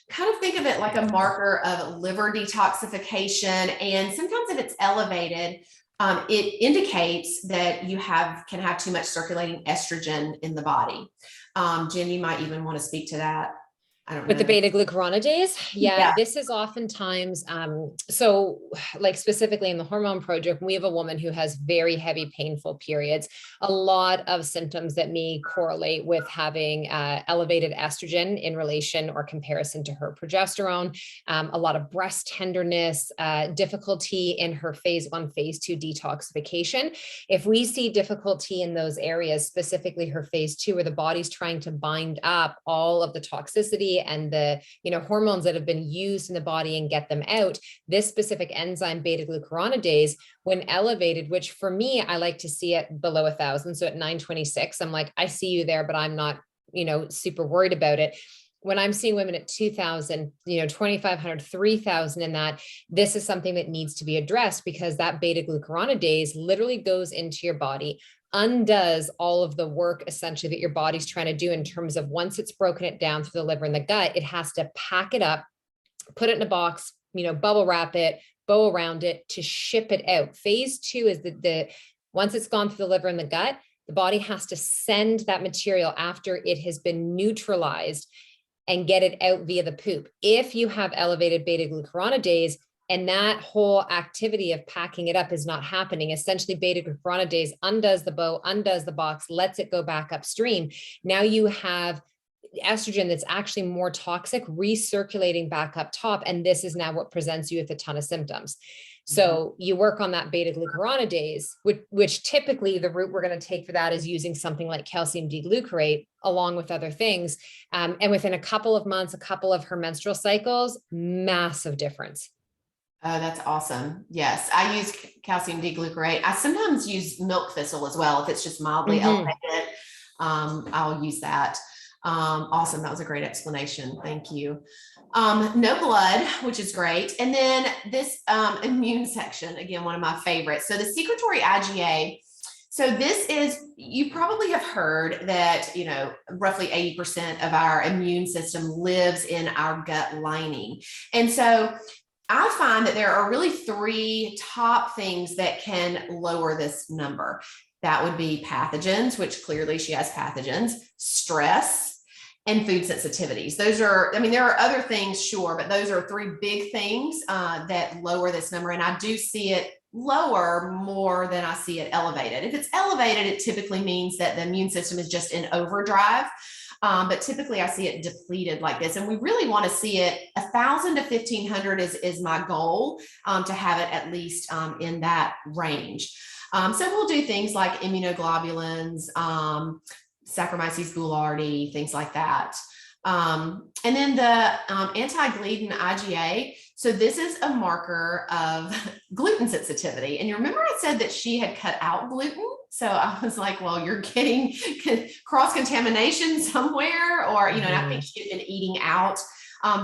Speaker 2: kind of think of it like a marker of liver detoxification. And sometimes if it's elevated, it indicates that you can have too much circulating estrogen in the body. Jen, you might even want to speak to that. I don't know.
Speaker 1: With the beta-glucuronidase, this is oftentimes, so like specifically in the hormone project, we have a woman who has very heavy, painful periods, a lot of symptoms that may correlate with having elevated estrogen in relation or comparison to her progesterone, a lot of breast tenderness, difficulty in her phase 1, phase 2 detoxification. If we see difficulty in those areas, specifically her phase 2, where the body's trying to bind up all of the toxicity and the hormones that have been used in the body and get them out, this specific enzyme beta-glucuronidase, when elevated, which for me, I like to see it below 1,000. So at 926, I'm like, I see you there, but I'm not, super worried about it. When I'm seeing women at 2,000, 2,500, 3,000 in that, this is something that needs to be addressed because that beta-glucuronidase literally goes into your body, undoes all of the work essentially that your body's trying to do in terms of once it's broken it down through the liver and the gut, it has to pack it up, put it in a box, bubble wrap it, bow around it to ship it out. Phase 2 is the once it's gone through the liver and the gut, the body has to send that material after it has been neutralized and get it out via the poop. If you have elevated beta-glucuronidase, and that whole activity of packing it up is not happening, essentially beta-glucuronidase undoes the bow, undoes the box, lets it go back upstream. Now you have estrogen that's actually more toxic recirculating back up top. And this is now what presents you with a ton of symptoms. So you work on that beta-glucuronidase, which typically the route we're going to take for that is using something like calcium D-glucarate along with other things. And within a couple of months, a couple of her menstrual cycles, massive difference.
Speaker 2: Oh, that's awesome. Yes, I use calcium D-glucarate. I sometimes use milk thistle as well. If it's just mildly elevated, I'll use that. Awesome. That was a great explanation. Thank you. No blood, which is great. And then this immune section, again, one of my favorites. So the secretory IgA. So this is, you probably have heard that, roughly 80% of our immune system lives in our gut lining. And so I find that there are really 3 top things that can lower this number. That would be pathogens, which clearly she has pathogens, stress, and food sensitivities. Those are, there are other things, sure, but those are 3 big things that lower this number. And I do see it lower more than I see it elevated. If it's elevated, it typically means that the immune system is just in overdrive. But typically I see it depleted like this. And we really want to see it 1,000 to 1,500 is my goal, to have it at least in that range. So we'll do things like immunoglobulins, Saccharomyces boulardii, things like that. And then the anti-gluten IgA. So this is a marker of gluten sensitivity. And you remember I said that she had cut out gluten? So I was like, well, you're getting cross-contamination somewhere, or, and I think she had been eating out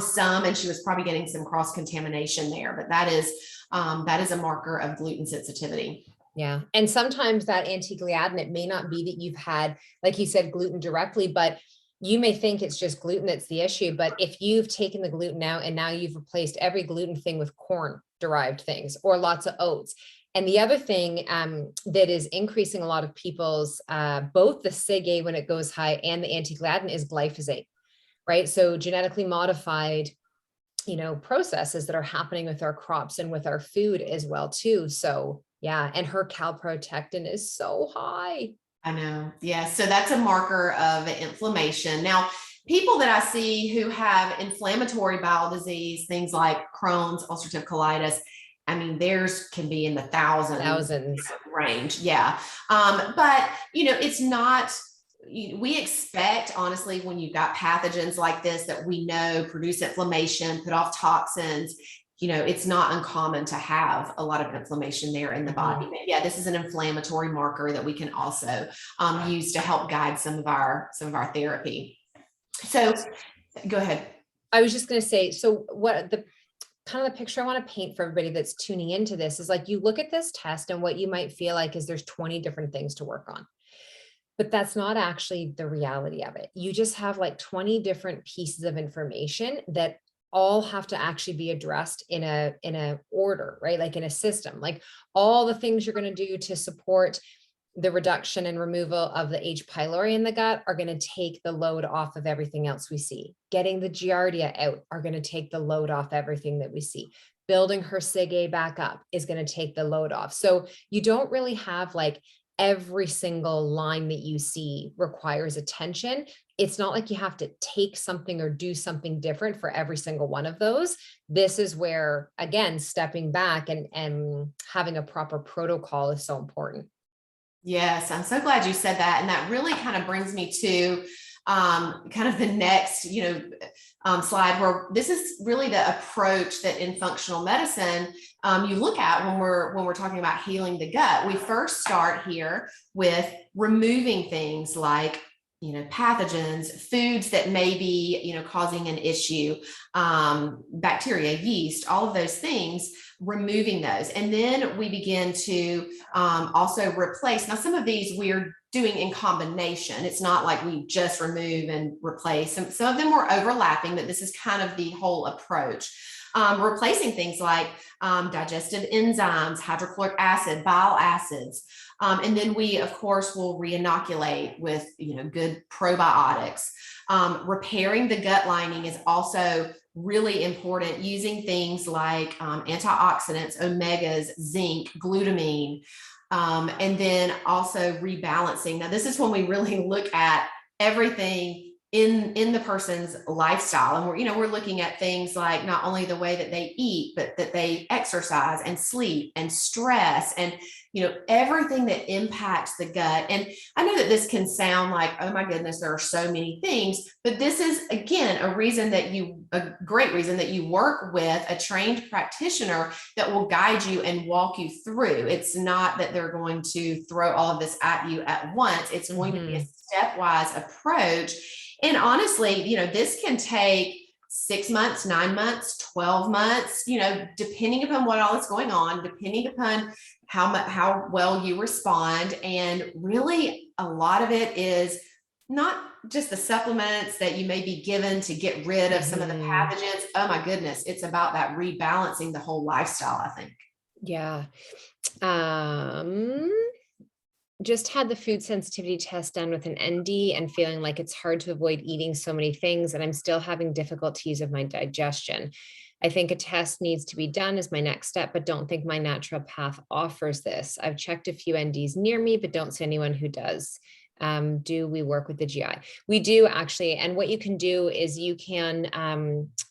Speaker 2: some, and she was probably getting some cross-contamination there, but that is a marker of gluten sensitivity.
Speaker 1: Yeah. And sometimes that anti-gliadin, it may not be that you've had, like you said, gluten directly, but you may think it's just gluten that's the issue. But if you've taken the gluten out and now you've replaced every gluten thing with corn derived things or lots of oats. And the other thing that is increasing a lot of people's, both the SIG-A when it goes high and the anti-gliadin is glyphosate, right? So genetically modified, processes that are happening with our crops and with our food as well too. So yeah. And her calprotectin is so high.
Speaker 2: I know. Yeah. So that's a marker of inflammation. Now, people that I see who have inflammatory bowel disease, things like Crohn's, ulcerative colitis, I mean, theirs can be in the thousands range. Yeah. But, it's not, we expect, honestly, when you've got pathogens like this that we know produce inflammation, put off toxins, it's not uncommon to have a lot of inflammation there in the body. But yeah, this is an inflammatory marker that we can also use to help guide some of our therapy. So go ahead.
Speaker 1: I was just going to say, so what the kind of the picture I want to paint for everybody that's tuning into this is like, you look at this test and what you might feel like is there's 20 different things to work on. But that's not actually the reality of it. You just have like 20 different pieces of information that all have to actually be addressed in a order, right? Like in a system, like all the things you're going to do to support the reduction and removal of the H. pylori in the gut are going to take the load off of everything else we see. Getting the giardia out are going to take the load off everything that we see. Building her SIG-A back up is going to take the load off. So you don't really have like every single line that you see requires attention. It's not like you have to take something or do something different for every single one of those. This is where, again, stepping back and having a proper protocol is so important.
Speaker 2: Yes, I'm so glad you said that. And that really kind of brings me to kind of the next, slide, where this is really the approach that in functional medicine you look at when we're talking about healing the gut. We first start here with removing things like pathogens, foods that may be, causing an issue, bacteria, yeast, all of those things, removing those. And then we begin to also replace. Now, some of these we're doing in combination. It's not like we just remove and replace. Some of them were overlapping, but this is kind of the whole approach. Replacing things like digestive enzymes, hydrochloric acid, bile acids. And then we, of course, will re-inoculate with, good probiotics. Repairing the gut lining is also really important, using things like antioxidants, omegas, zinc, glutamine, and then also rebalancing. Now, this is when we really look at everything in the person's lifestyle. And we're looking at things like not only the way that they eat, but that they exercise and sleep and stress and, everything that impacts the gut. And I know that this can sound like, oh my goodness, there are so many things, but this is, again, a great reason that you work with a trained practitioner that will guide you and walk you through. It's not that they're going to throw all of this at you at once. It's going to be a stepwise approach. And honestly, this can take 6 months, 9 months, 12 months, depending upon what all is going on, depending upon how well you respond. And really a lot of it is not just the supplements that you may be given to get rid of some of the pathogens. Oh my goodness. It's about that rebalancing the whole lifestyle, I think.
Speaker 1: Yeah. Just had the food sensitivity test done with an ND and feeling like it's hard to avoid eating so many things, and I'm still having difficulties of my digestion. I think a test needs to be done as my next step, but don't think my naturopath offers this. I've checked a few NDs near me, but don't see anyone who does. do we work with the GI? We do actually. And what you can do is you can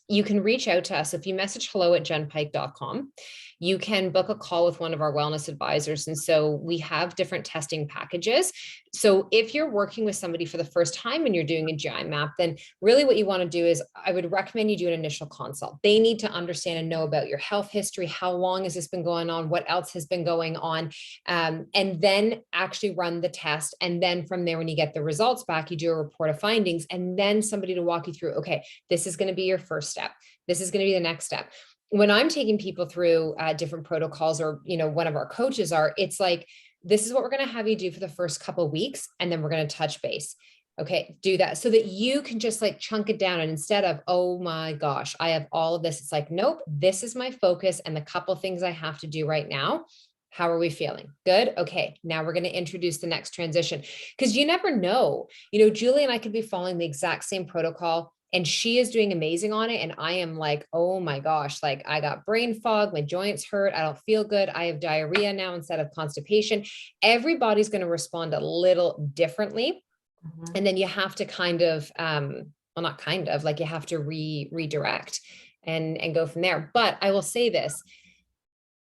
Speaker 1: reach out to us. If you message hello@jennpike.com, you can book a call with one of our wellness advisors. And so we have different testing packages. So if you're working with somebody for the first time and you're doing a GI map, then really what you want to do is I would recommend you do an initial consult. They need to understand and know about your health history. How long has this been going on? What else has been going on? And then actually run the test. And then from there, when you get the results back, you do a report of findings, and then somebody to walk you through, okay, this is going to be your first step. This is going to be the next step. When I'm taking people through different protocols, or, one of our coaches are, it's like, this is what we're going to have you do for the first couple of weeks. And then we're going to touch base. Okay, do that so that you can just like chunk it down. And instead of, oh my gosh, I have all of this, it's like, nope, this is my focus and the couple of things I have to do right now. How are we feeling? Good. Okay. Now we're going to introduce the next transition, because you never know, Julie and I could be following the exact same protocol, and she is doing amazing on it. And I am like, oh my gosh, like I got brain fog, my joints hurt, I don't feel good, I have diarrhea now instead of constipation. Everybody's going to respond a little differently. Mm-hmm. And then you have to kind of, like you have to redirect and go from there. But I will say this,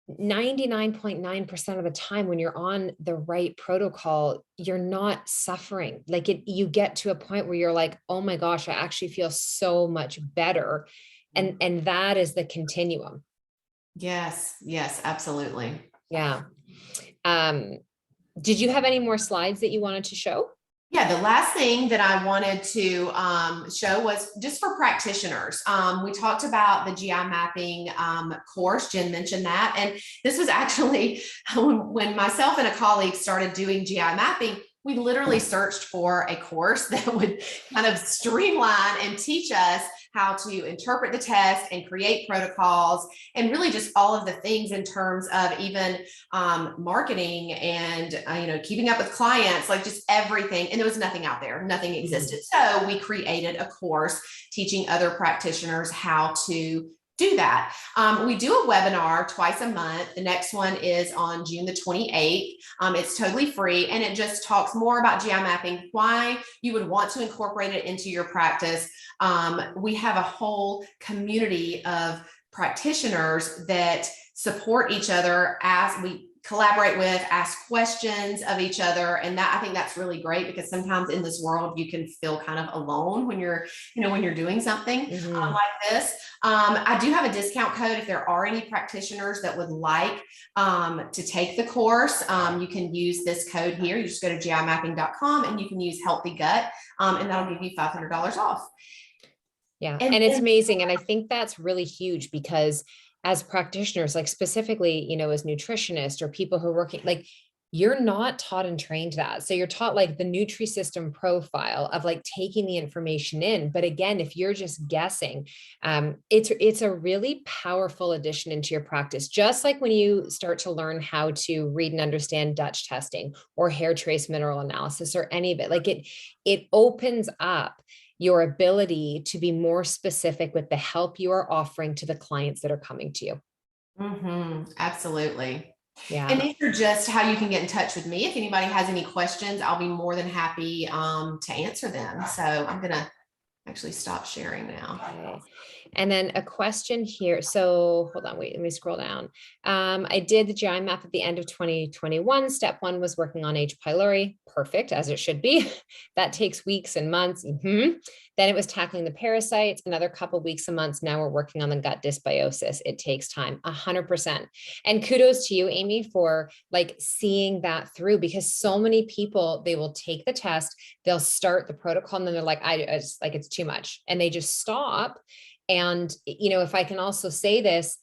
Speaker 1: 99.9% of the time when you're on the right protocol, you're not suffering. Like you get to a point where you're like, oh my gosh, I actually feel so much better. And that is the continuum.
Speaker 2: Yes, absolutely.
Speaker 1: Yeah. Did you have any more slides that you wanted to show?
Speaker 2: Yeah, the last thing that I wanted to show was just for practitioners. We talked about the GI mapping course. Jenn mentioned that. And this was actually when myself and a colleague started doing GI mapping, we literally searched for a course that would kind of streamline and teach us how to interpret the test and create protocols, and really just all of the things in terms of even marketing and keeping up with clients, like just everything. And there was nothing out there, nothing existed. So we created a course teaching other practitioners how to do that. We do a webinar twice a month. The next one is on June the 28th. It's totally free, and it just talks more about GI mapping, why you would want to incorporate it into your practice. We have a whole community of practitioners that support each other as we collaborate with, ask questions of each other. And that, I think that's really great, because sometimes in this world, you can feel kind of alone when you're doing something like this. I do have a discount code if there are any practitioners that would like to take the course. You can use this code here. You just go to gimapping.com and you can use Healthy Gut, and that'll give you $500 off.
Speaker 1: Yeah. And it's amazing. And I think that's really huge, because as practitioners, like specifically, as nutritionists or people who are working, like you're not taught and trained that. So you're taught like the Nutri-System profile of like taking the information in. But again, if you're just guessing, it's a really powerful addition into your practice. Just like when you start to learn how to read and understand Dutch testing or hair trace mineral analysis or any of it, like it opens up your ability to be more specific with the help you are offering to the clients that are coming to you.
Speaker 2: Absolutely.
Speaker 1: Yeah.
Speaker 2: And these are just how you can get in touch with me. If anybody has any questions, I'll be more than happy to answer them. So I'm going to actually stop sharing now.
Speaker 1: Okay. And then a question here. So hold on, wait, let me scroll down. I did the GI map at the end of 2021. Step 1 was working on H. pylori. Perfect, as it should be. That takes weeks and months. Then it was tackling the parasites, another couple of weeks and months. Now we're working on the gut dysbiosis. It takes time, 100%. And kudos to you, Amy, for like seeing that through, because so many people, they will take the test, they'll start the protocol, and then they're like, I just like, it's too much. And they just stop. And, if I can also say this,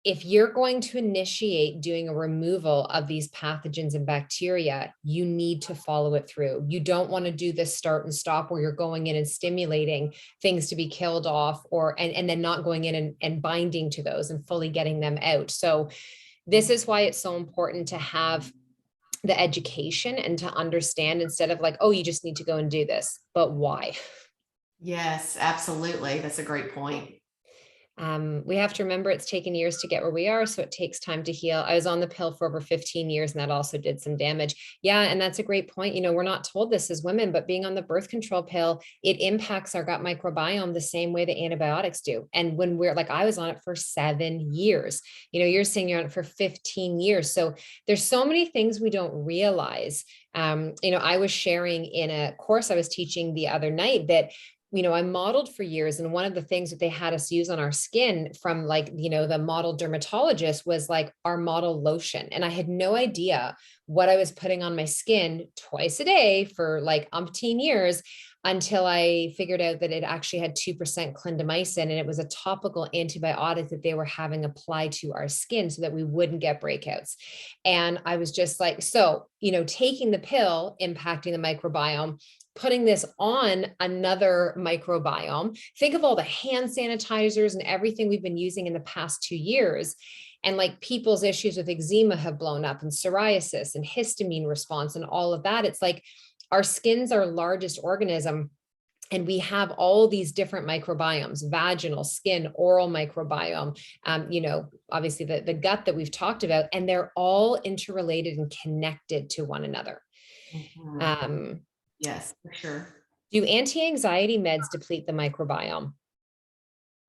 Speaker 1: if you're going to initiate doing a removal of these pathogens and bacteria, you need to follow it through. You don't want to do this start and stop where you're going in and stimulating things to be killed off, and then not going in and binding to those and fully getting them out. So this is why it's so important to have the education and to understand, instead of like, oh, you just need to go and do this, but why?
Speaker 2: Yes, absolutely. That's a great point.
Speaker 1: We have to remember it's taken years to get where we are, so it takes time to heal. I was on the pill for over 15 years, and that also did some damage. Yeah, and that's a great point. We're not told this as women, but being on the birth control pill, it impacts our gut microbiome the same way that antibiotics do. And when we're like, I was on it for 7 years. You're saying you're on it for 15 years. So there's so many things we don't realize. I was sharing in a course I was teaching the other night that I modeled for years. And one of the things that they had us use on our skin from the model dermatologist was like our model lotion. And I had no idea what I was putting on my skin twice a day for like umpteen years until I figured out that it actually had 2% clindamycin, and it was a topical antibiotic that they were having applied to our skin so that we wouldn't get breakouts. And I was just like, so, taking the pill, impacting the microbiome, putting this on another microbiome. Think of all the hand sanitizers and everything we've been using in the past 2 years. And like people's issues with eczema have blown up, and psoriasis and histamine response and all of that. It's like our skin's our largest organism. And we have all these different microbiomes: vaginal, skin, oral microbiome, obviously the gut that we've talked about, and they're all interrelated and connected to one another.
Speaker 2: Mm-hmm. Yes, for sure.
Speaker 1: Do anti-anxiety meds deplete the microbiome?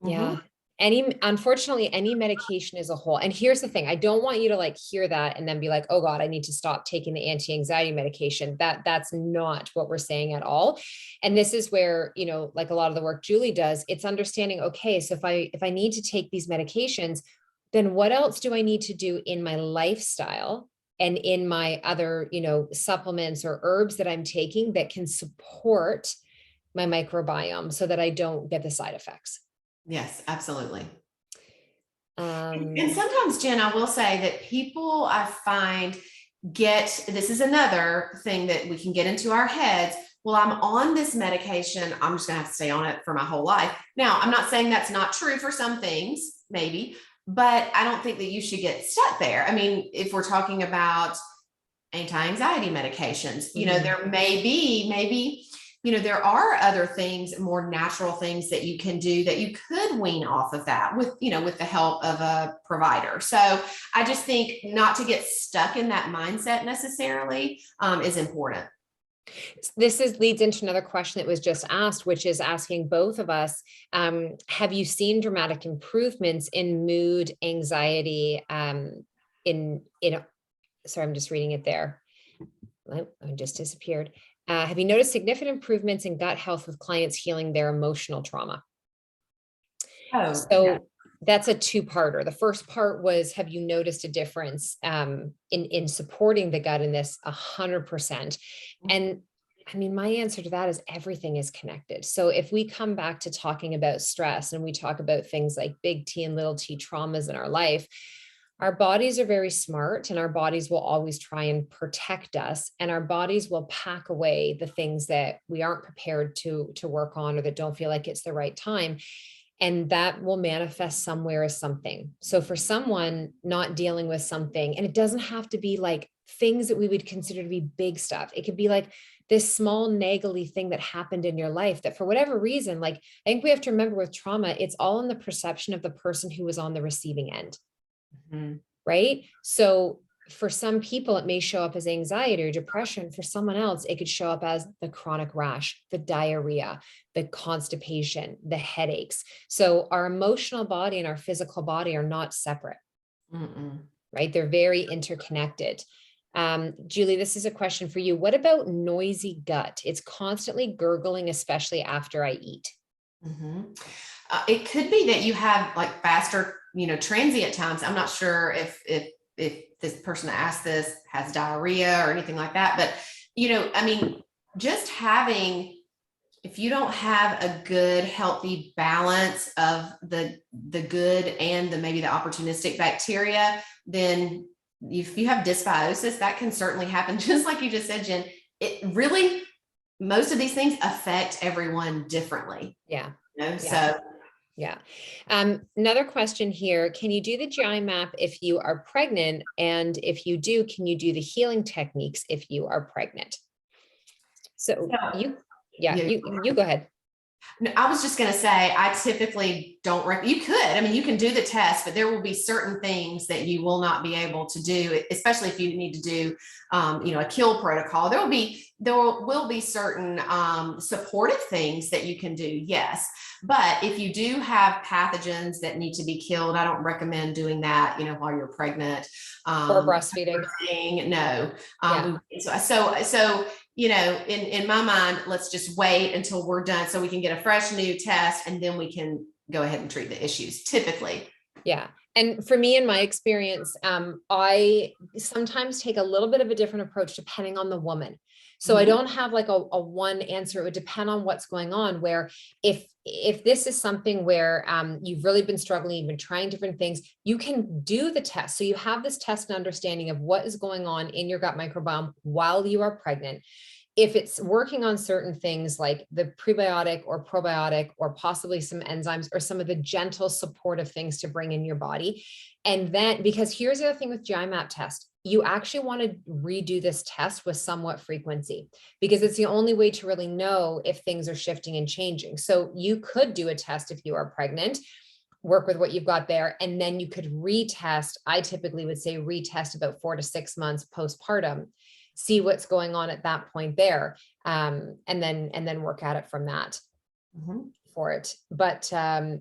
Speaker 2: Mm-hmm.
Speaker 1: Yeah. Unfortunately, any medication as a whole. And here's the thing. I don't want you to like hear that and then be like, oh God, I need to stop taking the anti-anxiety medication. That's not what we're saying at all. And this is where, like a lot of the work Julie does, it's understanding, okay, so if I need to take these medications, then what else do I need to do in my lifestyle and in my other, supplements or herbs that I'm taking that can support my microbiome so that I don't get the side effects?
Speaker 2: Yes, absolutely. And sometimes, Jen, I will say that people I find this is another thing that we can get into our heads. Well, I'm on this medication, I'm just going to have to stay on it for my whole life. Now, I'm not saying that's not true for some things, maybe, but I don't think that you should get stuck there. I mean, if we're talking about anti-anxiety medications, there may be, maybe, there are other things, more natural things that you can do that you could wean off of that with the help of a provider. So I just think not to get stuck in that mindset necessarily is important.
Speaker 1: This leads into another question that was just asked, which is asking both of us, have you seen dramatic improvements in mood, anxiety, sorry, I'm just reading it there. I just disappeared. Have you noticed significant improvements in gut health with clients healing their emotional trauma? So that's a two-parter. The first part was, have you noticed a difference in supporting the gut in this? 100%. And I mean, my answer to that is everything is connected. So if we come back to talking about stress and we talk about things like big T and little t traumas in our life, our bodies are very smart, and our bodies will always try and protect us, and our bodies will pack away the things that we aren't prepared to work on or that don't feel like it's the right time. And that will manifest somewhere as something. So for someone not dealing with something, and it doesn't have to be like things that we would consider to be big stuff. It could be like this small naggly thing that happened in your life that for whatever reason, like I think we have to remember with trauma, it's all in the perception of the person who was on the receiving end. Mm-hmm. Right? So for some people, it may show up as anxiety or depression. For someone else, it could show up as the chronic rash, the diarrhea, the constipation, the headaches. So our emotional body and our physical body are not separate. Mm-mm. Right? They're very interconnected. Julie, this is a question for you. What about noisy gut? It's constantly gurgling, especially after I eat.
Speaker 2: Mm-hmm. It could be that you have like faster, transient times. I'm not sure if this person that asked this has diarrhea or anything like that, but I mean, just if you don't have a good, healthy balance of the good and maybe the opportunistic bacteria, then if you have dysbiosis, that can certainly happen. Just like you just said, Jen, it really, most of these things affect everyone differently.
Speaker 1: Yeah.
Speaker 2: So
Speaker 1: yeah. Another question here. Can you do the gimap if you are pregnant? And if you do, can you do the healing techniques if you are pregnant? So you go ahead.
Speaker 2: No, I was just going to say, I typically don't you could, I mean, you can do the test, but there will be certain things that you will not be able to do, especially if you need to do, a kill protocol. There will be certain supportive things that you can do. Yes. But if you do have pathogens that need to be killed, I don't recommend doing that, while you're pregnant.
Speaker 1: Or breastfeeding.
Speaker 2: No.
Speaker 1: Yeah.
Speaker 2: So in my mind, let's just wait until we're done so we can get a fresh new test and then we can go ahead and treat the issues typically.
Speaker 1: Yeah. And for me, in my experience, I sometimes take a little bit of a different approach depending on the woman. So I don't have like a one answer. It would depend on what's going on, where if this is something where you've really been struggling, you've been trying different things, you can do the test. So you have this test and understanding of what is going on in your gut microbiome while you are pregnant. If it's working on certain things like the prebiotic or probiotic, or possibly some enzymes or some of the gentle supportive things to bring in your body. And then, because here's the other thing with gimap test, you actually want to redo this test with somewhat frequency, because it's the only way to really know if things are shifting and changing. So you could do a test if you are pregnant, work with what you've got there, and then you could retest. I typically would say retest about 4 to 6 months postpartum, see what's going on at that point there, and then work at it from that for it. But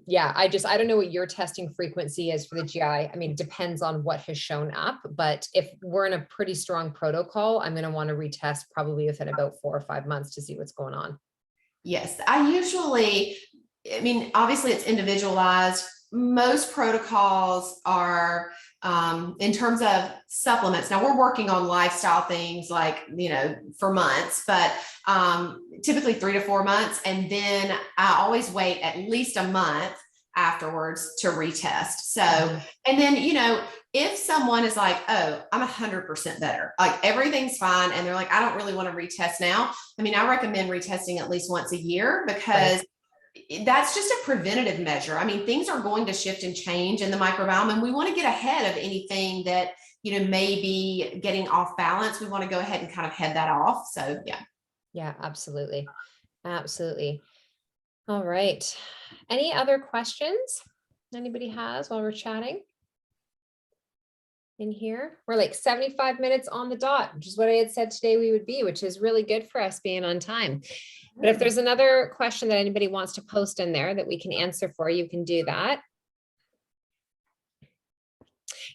Speaker 1: yeah, I don't know what your testing frequency is for the GI. I mean, it depends on what has shown up, but if we're in a pretty strong protocol, I'm going to want to retest probably within about 4 or 5 months to see what's going on.
Speaker 2: Yes, I mean, obviously it's individualized. Most protocols are in terms of supplements. Now we're working on lifestyle things like, for months, but typically 3 to 4 months. And then I always wait at least a month afterwards to retest. So, and then, if someone is like, oh, I'm 100% better, like everything's fine, and they're like, I don't really want to retest now. I mean, I recommend retesting at least once a year, because that's just a preventative measure. I mean, things are going to shift and change in the microbiome, and we want to get ahead of anything that, may be getting off balance. We want to go ahead and kind of head that off. So, yeah.
Speaker 1: Yeah, absolutely. Absolutely. All right. Any other questions anybody has while we're chatting in here? We're like 75 minutes on the dot, which is what I had said today we would be, which is really good for us being on time. But if there's another question that anybody wants to post in there that we can answer for, you can do that.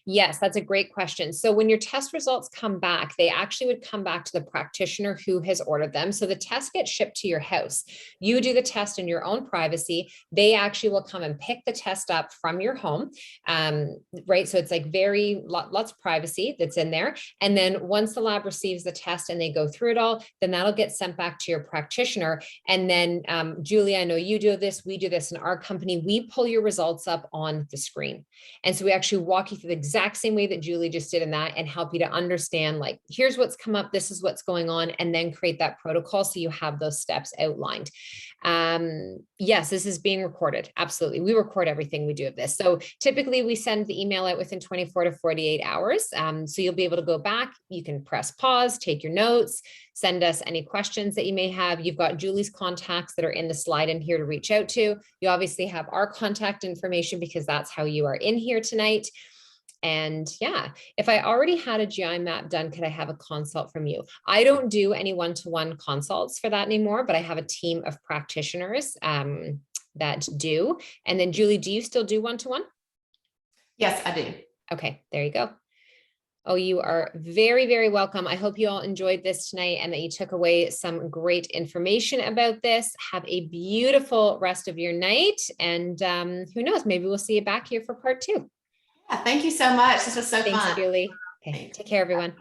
Speaker 1: Yes, that's a great question. So when your test results come back, they actually would come back to the practitioner who has ordered them. So the test gets shipped to your house. You do the test in your own privacy. They actually will come and pick the test up from your home. Right. So it's like lots of privacy that's in there. And then once the lab receives the test and they go through it all, then that'll get sent back to your practitioner. And then Julie, I know you do this. We do this in our company. We pull your results up on the screen. And so we actually walk you through the exact same way that Julie just did in that, and help you to understand, like, here's what's come up, this is what's going on, and then create that protocol so you have those steps outlined. Yes, this is being recorded. Absolutely. We record everything we do of this. So typically we send the email out within 24 to 48 hours. So you'll be able to go back, you can press pause, take your notes, send us any questions that you may have. You've got Julie's contacts that are in the slide in here to reach out to. You obviously have our contact information because that's how you are in here tonight. And yeah, if I already had a GI map done, could I have a consult from you? I don't do any one-to-one consults for that anymore, but I have a team of practitioners that do. And then Julie, do you still do one-to-one?
Speaker 2: Yes, I do.
Speaker 1: Okay, there you go. Oh, you are very, very welcome. I hope you all enjoyed this tonight and that you took away some great information about this. Have a beautiful rest of your night. And who knows, maybe we'll see you back here for part 2.
Speaker 2: Yeah, thank you so much. This was so fun.
Speaker 1: Thanks, Julie. Okay, take care, everyone.